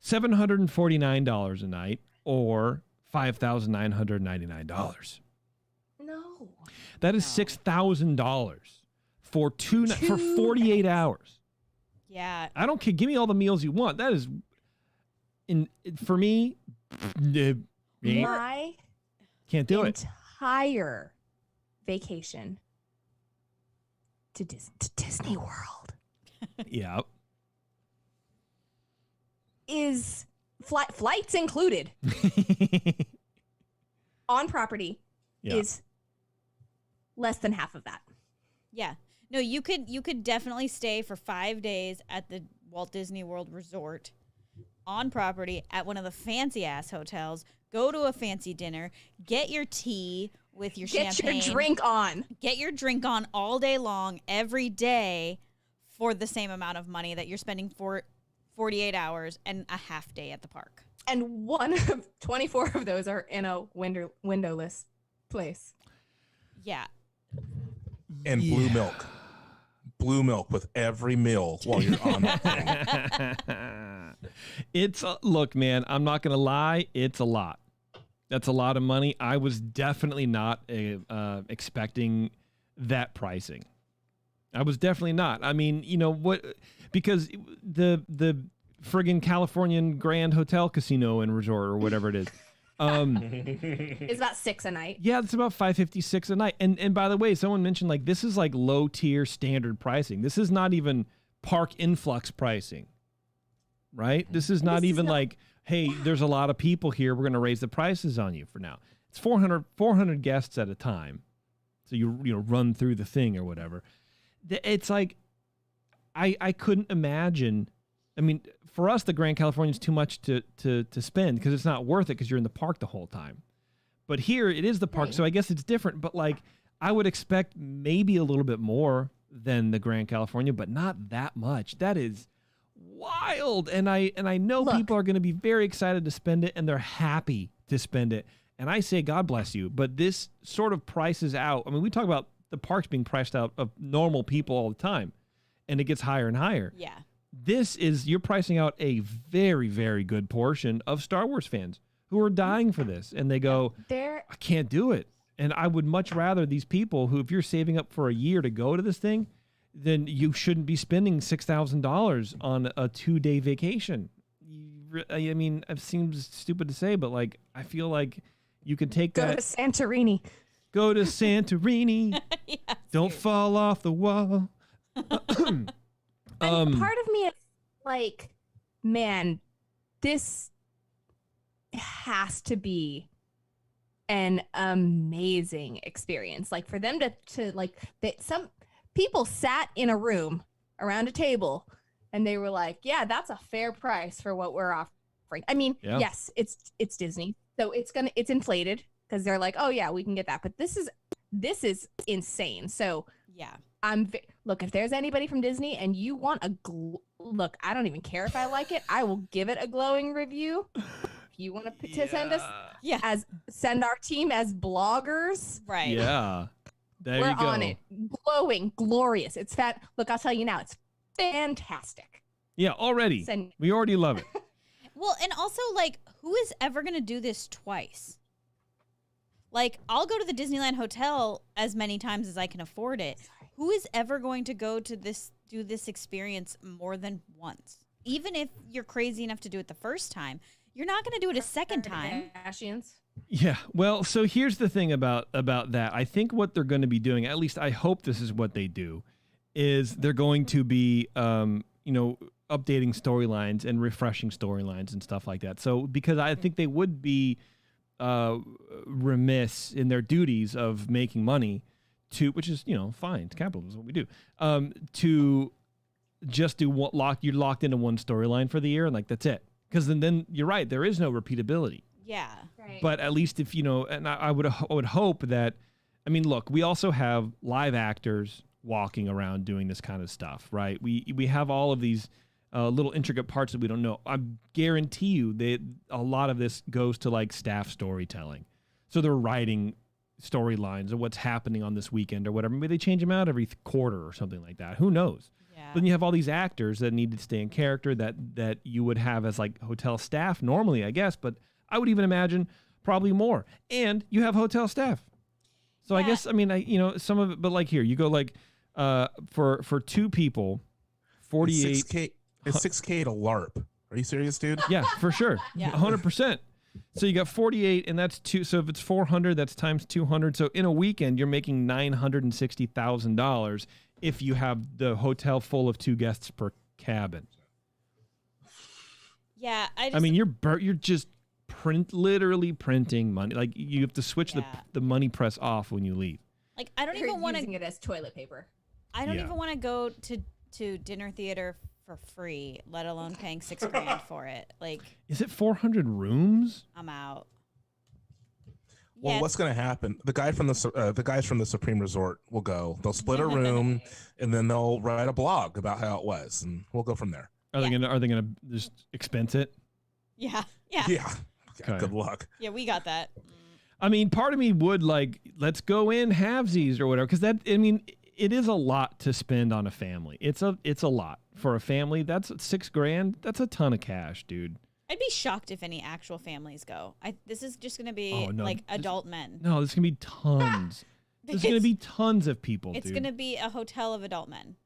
$749 a night, or $5,999. No. That is $6,000 for for 48 hours. Yeah. I don't care. Give me all the meals you want. That is, for me, My can't do it. Entire vacation to Disney World. Yeah. Is flights included on property is less than half of that. Yeah. No, you could definitely stay for 5 days at the Walt Disney World Resort on property at one of the fancy ass hotels, go to a fancy dinner, get your tea with your champagne. Get your drink on. Get your drink on all day long, every day, for the same amount of money that you're spending for 48 hours and a half day at the park. And 24 of those are in a windowless place. Yeah. And blue milk with every meal while you're on that thing. It's look, man, I'm not gonna lie, it's a lot. That's a lot of money. I was definitely not expecting that pricing. I was definitely not. I mean, you know what? Because the friggin' Californian Grand Hotel Casino and Resort or whatever it is. It's about $6 a night. Yeah, it's about $5.56 a night. And by the way, someone mentioned like this is like low tier standard pricing. This is not even park influx pricing, right? This is not even like, hey, there's a lot of people here. We're going to raise the prices on you for now. It's 400 guests at a time. So you run through the thing or whatever. It's like I couldn't imagine. I mean, for us, the Grand California is too much to spend because it's not worth it because you're in the park the whole time. But here it is the park, right. So I guess it's different. But like I would expect maybe a little bit more than the Grand California, but not that much. That is wild. And I know people are going to be very excited to spend it, and they're happy to spend it. And I say, God bless you. But this sort of prices out. I mean, we talk about the parks being priced out of normal people all the time, and it gets higher and higher. Yeah. You're pricing out a very, very good portion of Star Wars fans who are dying for this. And they go, I can't do it. And I would much rather these people who, if you're saving up for a year to go to this thing, then you shouldn't be spending $6,000 on a 2-day vacation. I mean, it seems stupid to say, but like, I feel like you could take Go to Santorini. Go to Santorini. Yeah, Don't fall off the wall. And part of me is like, man, this has to be an amazing experience. Like for them to like, some people sat in a room around a table and they were like, yeah, that's a fair price for what we're offering. I mean, yes, it's Disney. So it's inflated because they're like, oh yeah, we can get that. But this is insane. So yeah. Look, if there's anybody from Disney and you want look, I don't even care if I like it. I will give it a glowing review. If you want to send us, send our team as bloggers, right? Yeah, there we're you go. on it. Glowing, glorious. It's fat. Look, I'll tell you now, it's fantastic. Yeah, already. We already love it. Well, and also, like, who is ever going to do this twice? Like, I'll go to the Disneyland Hotel as many times as I can afford it. Who is ever going to go to do this experience more than once? Even if you're crazy enough to do it the first time, you're not going to do it a second time. Yeah. Well, so here's the thing about that. I think what they're going to be doing, at least I hope this is what they do, is they're going to be, updating storylines and refreshing storylines and stuff like that. So because I think they would be remiss in their duties of making money which is, fine. It's capitalism, what we do. To just do you're locked into one storyline for the year and like, that's it. Because then you're right. There is no repeatability. Yeah. Right. But at least if, and I would hope that, I mean, look, we also have live actors walking around doing this kind of stuff, right? We have all of these little intricate parts that we don't know. I guarantee you that a lot of this goes to like staff storytelling. So they're writing storylines of what's happening on this weekend or whatever. Maybe they change them out every quarter or something like that. Who knows? Yeah. Then you have all these actors that need to stay in character that you would have as like hotel staff normally, I guess. But I would even imagine probably more. And you have hotel staff. So I guess, I mean, some of it, but like here, you go like for two people, 48. It's 6K to LARP. Are you serious, dude? Yeah, for sure. Yeah. 100%. So you got 48, and that's two. So if it's 400, that's times 200. So in a weekend, you're making $960,000 if you have the hotel full of 2 guests per cabin. Yeah, I mean, you're just literally printing money. Like you have to switch the money press off when you leave. Like I don't even want to using it as toilet paper. I don't even want to go to dinner theater for free, let alone paying $6,000 for it. Like, is it 400 rooms? I'm out. Well, Yeah, what's going to happen? The guys from the Supreme Resort will go. They'll split a room, and then they'll write a blog about how it was, and we'll go from there. Are they gonna just expense it? Yeah. Yeah. Okay. Good luck. Yeah, we got that. I mean, part of me would like, let's go in halvesies or whatever, because it is a lot to spend on a family. It's a lot for a family. That's $6,000. That's a ton of cash, dude. I'd be shocked if any actual families go. This is just going to be adult men. No, there's gonna be tons. There's gonna be tons of people. It's dude. going to be a hotel of adult men.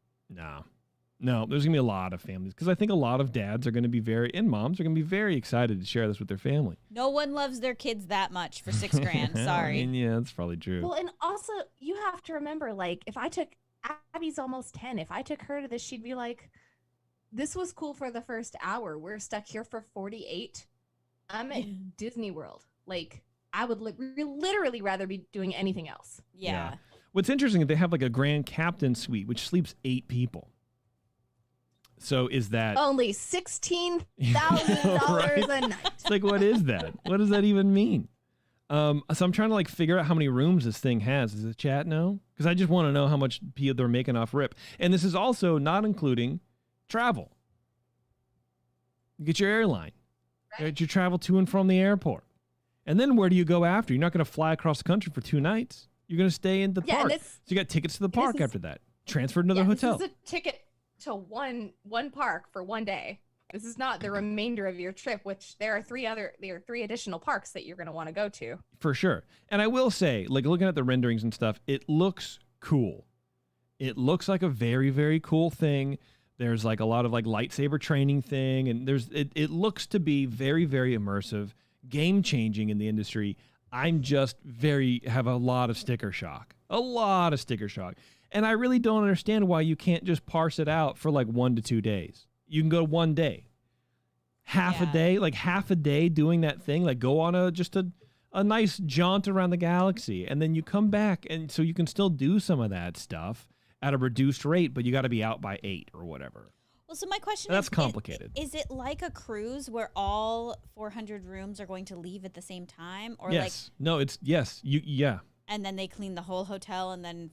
No, there's gonna be a lot of families because I think a lot of dads are gonna be and moms are gonna be very excited to share this with their family. No one loves their kids that much for $6,000. Sorry. I mean, yeah, that's probably true. Well, and also you have to remember, like, if I took Abby's almost 10, if I took her to this, she'd be like, this was cool for the first hour. We're stuck here for 48. I'm at Disney World. Like, I would literally rather be doing anything else. Yeah. What's interesting is they have like a Grand Captain suite, which sleeps 8 people. So is that only $16,000 right? a night? It's like, what is that? What does that even mean? So I'm trying to like figure out how many rooms this thing has. Does the chat know? Because I just want to know how much they're making off rip. And this is also not including travel. You get your airline. You get your travel to and from the airport. And then where do you go after? You're not going to fly across the country for 2 nights. You're going to stay in the park. So you got tickets to the park after that. Transferred to another hotel. This is a ticket to one park for one day. This is not the remainder of your trip, which there are 3 additional parks that you're going to want to go to. For sure. And I will say, like, looking at the renderings and stuff, it looks cool. It looks like a very, very cool thing. There's like a lot of like lightsaber training thing, and it looks to be very, very immersive, game changing in the industry. I'm just have a lot of sticker shock. And I really don't understand why you can't just parse it out for like 1 to 2 days. You can go 1 day, half a day doing that thing, like go on a nice jaunt around the galaxy, and then you come back, and so you can still do some of that stuff at a reduced rate, but you got to be out by 8 or whatever. Well, so my question That's complicated. Is it like a cruise where all 400 rooms are going to leave at the same time? Or yes. No, it's yes. Yeah. And then they clean the whole hotel, and then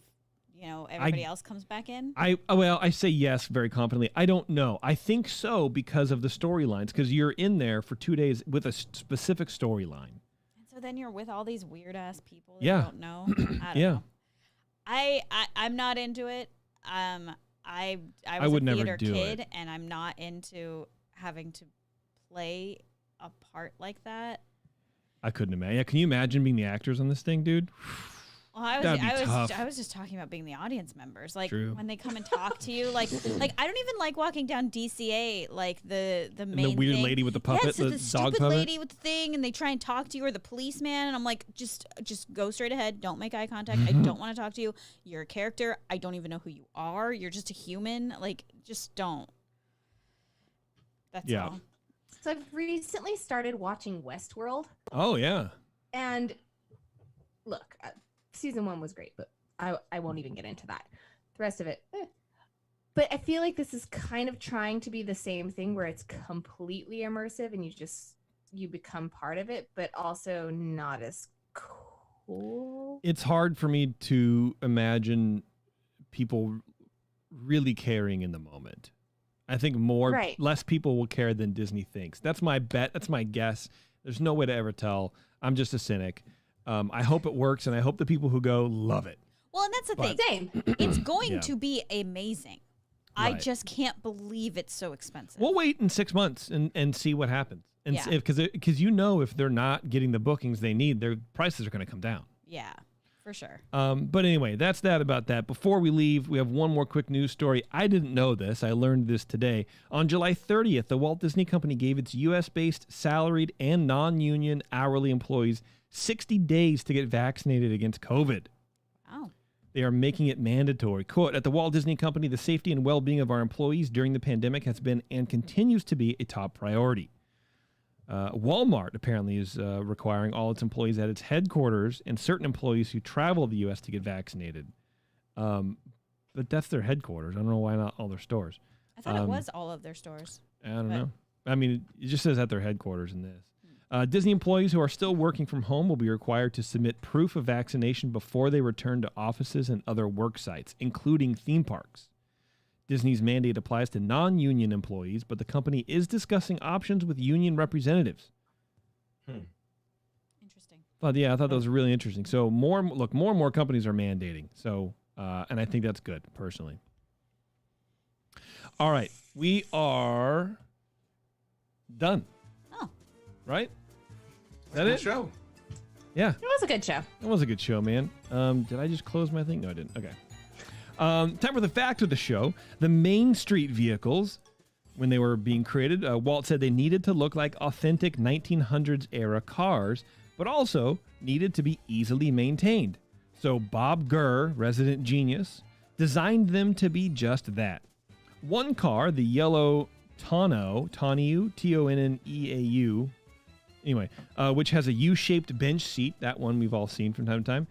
everybody else comes back in? I say yes very confidently. I don't know. I think so because of the storylines, because you're in there for 2 days with a specific storyline. And so then you're with all these weird ass people that Yeah. you don't know. I don't know. I'm not into it. I was would a never theater do kid, it. and I'm not into having to play a part like that. I couldn't imagine. Yeah, can you imagine being the actors on this thing, dude? Well, tough. I was just talking about being the audience members, like True. when they come and talk to you, like I don't even like walking down DCA, like the main the weird thing. lady with the puppet, yeah, so the the dog stupid puppet. lady with the thing, and they try and talk to you, or the policeman, and I'm like, just go straight ahead, don't make eye contact. I don't want to talk to you. You're a character. I don't even know who you are. You're just a human. Like, just don't. That's all. So I've recently started watching Westworld. Oh yeah. And look, season 1 was great, but I won't even get into that. The rest of it, But I feel like this is kind of trying to be the same thing where it's completely immersive and you become part of it, but also not as cool. It's hard for me to imagine people really caring in the moment. I think less people will care than Disney thinks. That's my bet. That's my guess. There's no way to ever tell. I'm just a cynic. I hope it works, and I hope the people who go love it. Well, and that's the thing. Same. It's going to be amazing. I Right. just can't believe it's so expensive. We'll wait in 6 months and see what happens. And Yeah. because if they're not getting the bookings they need, their prices are going to come down. Yeah, for sure. But anyway, that's that about that. Before we leave, we have one more quick news story. I didn't know this. I learned this today. On July 30th, the Walt Disney Company gave its U.S.-based salaried and non-union hourly employees 60 days to get vaccinated against COVID. Oh. They are making it mandatory. Quote, at the Walt Disney Company, the safety and well-being of our employees during the pandemic has been and continues to be a top priority. Walmart apparently is requiring all its employees at its headquarters and certain employees who travel to the U.S. to get vaccinated. But that's their headquarters. I don't know why not all their stores. I thought it was all of their stores. I don't know. I mean, it just says at their headquarters in this. Disney employees who are still working from home will be required to submit proof of vaccination before they return to offices and other work sites, including theme parks. Disney's mandate applies to non-union employees, but the company is discussing options with union representatives. Interesting. But yeah, I thought that was really interesting. So more and more companies are mandating. So, and I think that's good, personally. All right, we are done. Oh, right? Is that it? Show. Yeah, It was a good show. that was a good show, man. Did I just close my thing? No, I didn't. Okay. Time for the fact of the show. The Main Street vehicles, when they were being created, Walt said they needed to look like authentic 1900s era cars, but also needed to be easily maintained. So Bob Gurr, resident genius, designed them to be just that. One car, the yellow Tonneau, Tonneau, anyway, which has a U-shaped bench seat, that one we've all seen from time to time,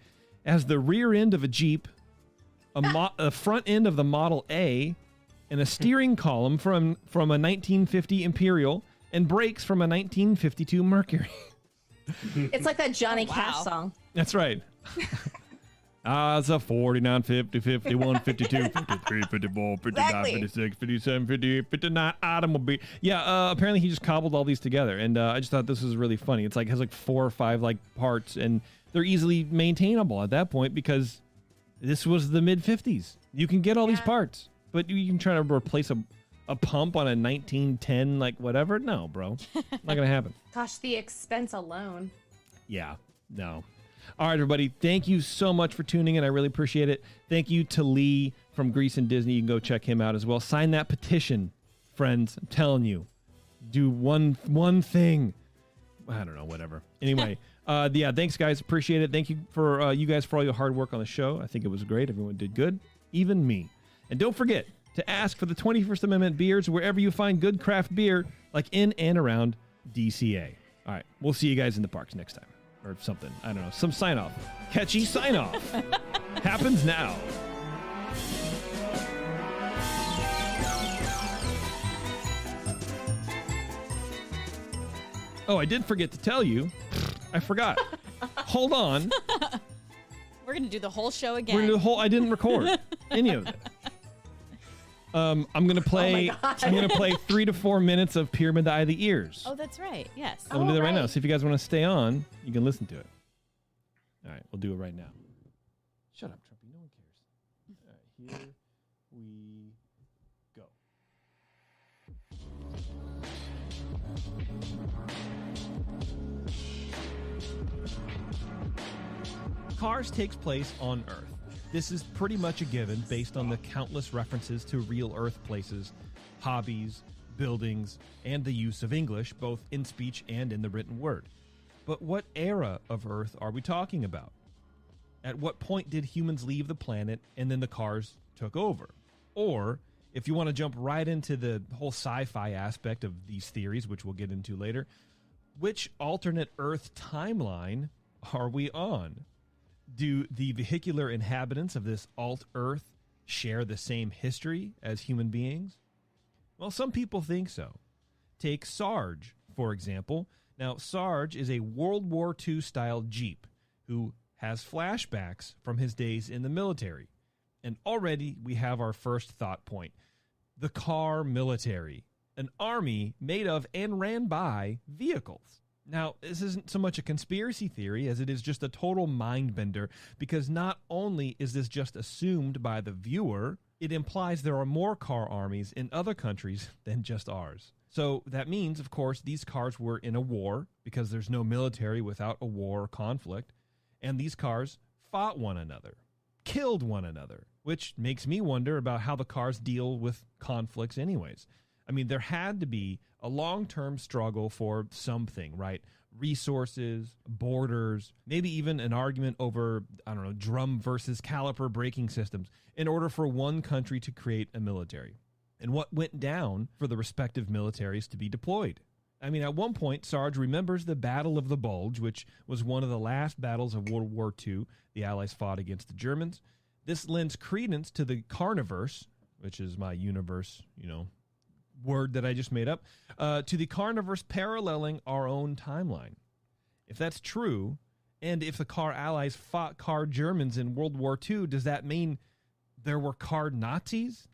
has the rear end of a Jeep, a front end of the Model A, and a steering column from a 1950 Imperial, and brakes from a 1952 Mercury. It's like that Johnny wow. Cash song. That's right. It's a 49, 50, 51, 52, 53, 54, 59, Exactly. 56, 57, 58, 59 automobile. Yeah, apparently he just cobbled all these together, and I just thought this was really funny. It's like has like 4 or 5 like parts, and they're easily maintainable at that point because this was the mid 50s. You can get all these parts, but you can try to replace a pump on a 1910 like whatever. No, bro, not gonna happen. Gosh, the expense alone. Yeah, no. All right, everybody. Thank you so much for tuning in. I really appreciate it. Thank you to Lee from Grease and Disney. You can go check him out as well. Sign that petition, friends. I'm telling you. Do one thing. I don't know, whatever. Anyway, yeah, thanks, guys. Appreciate it. Thank you for you guys for all your hard work on the show. I think it was great. Everyone did good, even me. And don't forget to ask for the 21st Amendment beers wherever you find good craft beer, like in and around DCA. All right, we'll see you guys in the parks next time. Or something. I don't know. Some sign-off. Catchy sign-off. Happens now. Oh, I did forget to tell you. I forgot. Hold on. we're gonna do the whole show again. We're gonna do the whole. I didn't record any of it. I'm gonna play. I'm gonna play 3 to 4 minutes of Pyramid the Eye of the Ears. Oh, that's right. Yes. I'm gonna do that right now. So if you guys want to stay on, you can listen to it. All right, we'll do it right now. Shut up, Trumpy. No one cares. All right, here we go. Cars takes place on Earth. This is pretty much a given based on the countless references to real Earth places, hobbies, buildings, and the use of English, both in speech and in the written word. But what era of Earth are we talking about? At what point did humans leave the planet and then the cars took over? Or, if you want to jump right into the whole sci-fi aspect of these theories, which we'll get into later, which alternate Earth timeline are we on? Do the vehicular inhabitants of this alt-Earth share the same history as human beings? Well, some people think so. Take Sarge, for example. Now, Sarge is a World War II-style Jeep who has flashbacks from his days in the military. And already we have our first thought point. The car military, an army made of and ran by vehicles. Now, this isn't so much a conspiracy theory as it is just a total mind bender, because not only is this just assumed by the viewer, it implies there are more car armies in other countries than just ours. So that means, of course, these cars were in a war, because there's no military without a war or conflict, and these cars fought one another, killed one another, which makes me wonder about how the cars deal with conflicts anyways. I mean, there had to be a long-term struggle for something, right? Resources, borders, maybe even an argument over, I don't know, drum versus caliper braking systems in order for one country to create a military. And what went down for the respective militaries to be deployed. I mean, at one point, Sarge remembers the Battle of the Bulge, which was one of the last battles of World War II. The Allies fought against the Germans. This lends credence to the Carniverse, which is my universe, word that I just made up, to the carnivores paralleling our own timeline. If that's true, and if the car allies fought car Germans in World War II, does that mean there were car Nazis?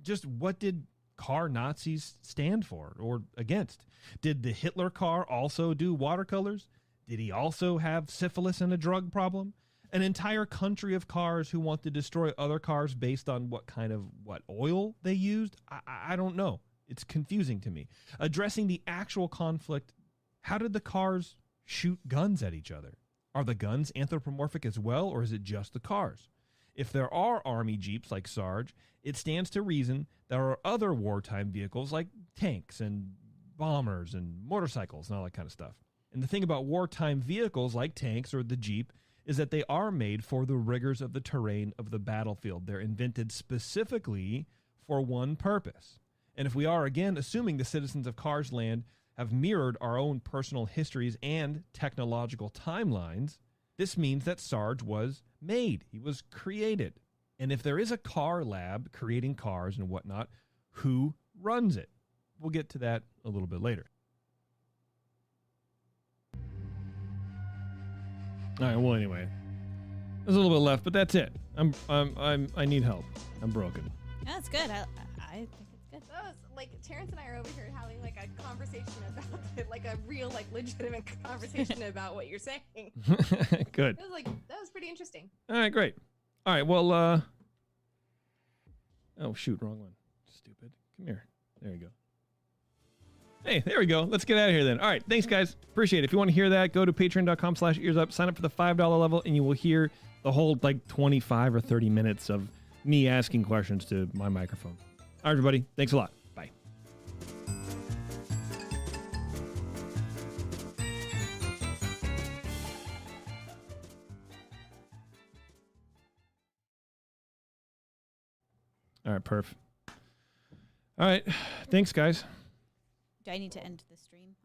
Just what did car Nazis stand for or against? Did the Hitler car also do watercolors? Did he also have syphilis and a drug problem? An entire country of cars who want to destroy other cars based on what oil they used? I don't know. It's confusing to me. Addressing the actual conflict, how did the cars shoot guns at each other? Are the guns anthropomorphic as well, or is it just the cars? If there are army jeeps like Sarge, it stands to reason there are other wartime vehicles like tanks and bombers and motorcycles and all that kind of stuff. And the thing about wartime vehicles like tanks or the Jeep is that they are made for the rigors of the terrain of the battlefield. They're invented specifically for one purpose. And if we are, again, assuming the citizens of Cars Land have mirrored our own personal histories and technological timelines, this means that Sarge was made. He was created. And if there is a car lab creating cars and whatnot, who runs it? We'll get to that a little bit later. All right, well, anyway, there's a little bit left, but that's it. I need help. I'm broken. That's good. I think it's good. That was like Terrence and I are over here having like a conversation about it, like a real, like legitimate conversation about what you're saying. Good. It was like that was pretty interesting. All right, great. All right, well, oh shoot, wrong one. Stupid. Come here. There you go. Hey, there we go. Let's get out of here then. All right, thanks guys. Appreciate it. If you want to hear that, go to patreon.com/earsup, sign up for the $5 level, and you will hear the whole like 25 or 30 minutes of me asking questions to my microphone. All right, everybody. Thanks a lot. Bye. All right, perf. All right. Thanks, guys. Do I need to end the stream?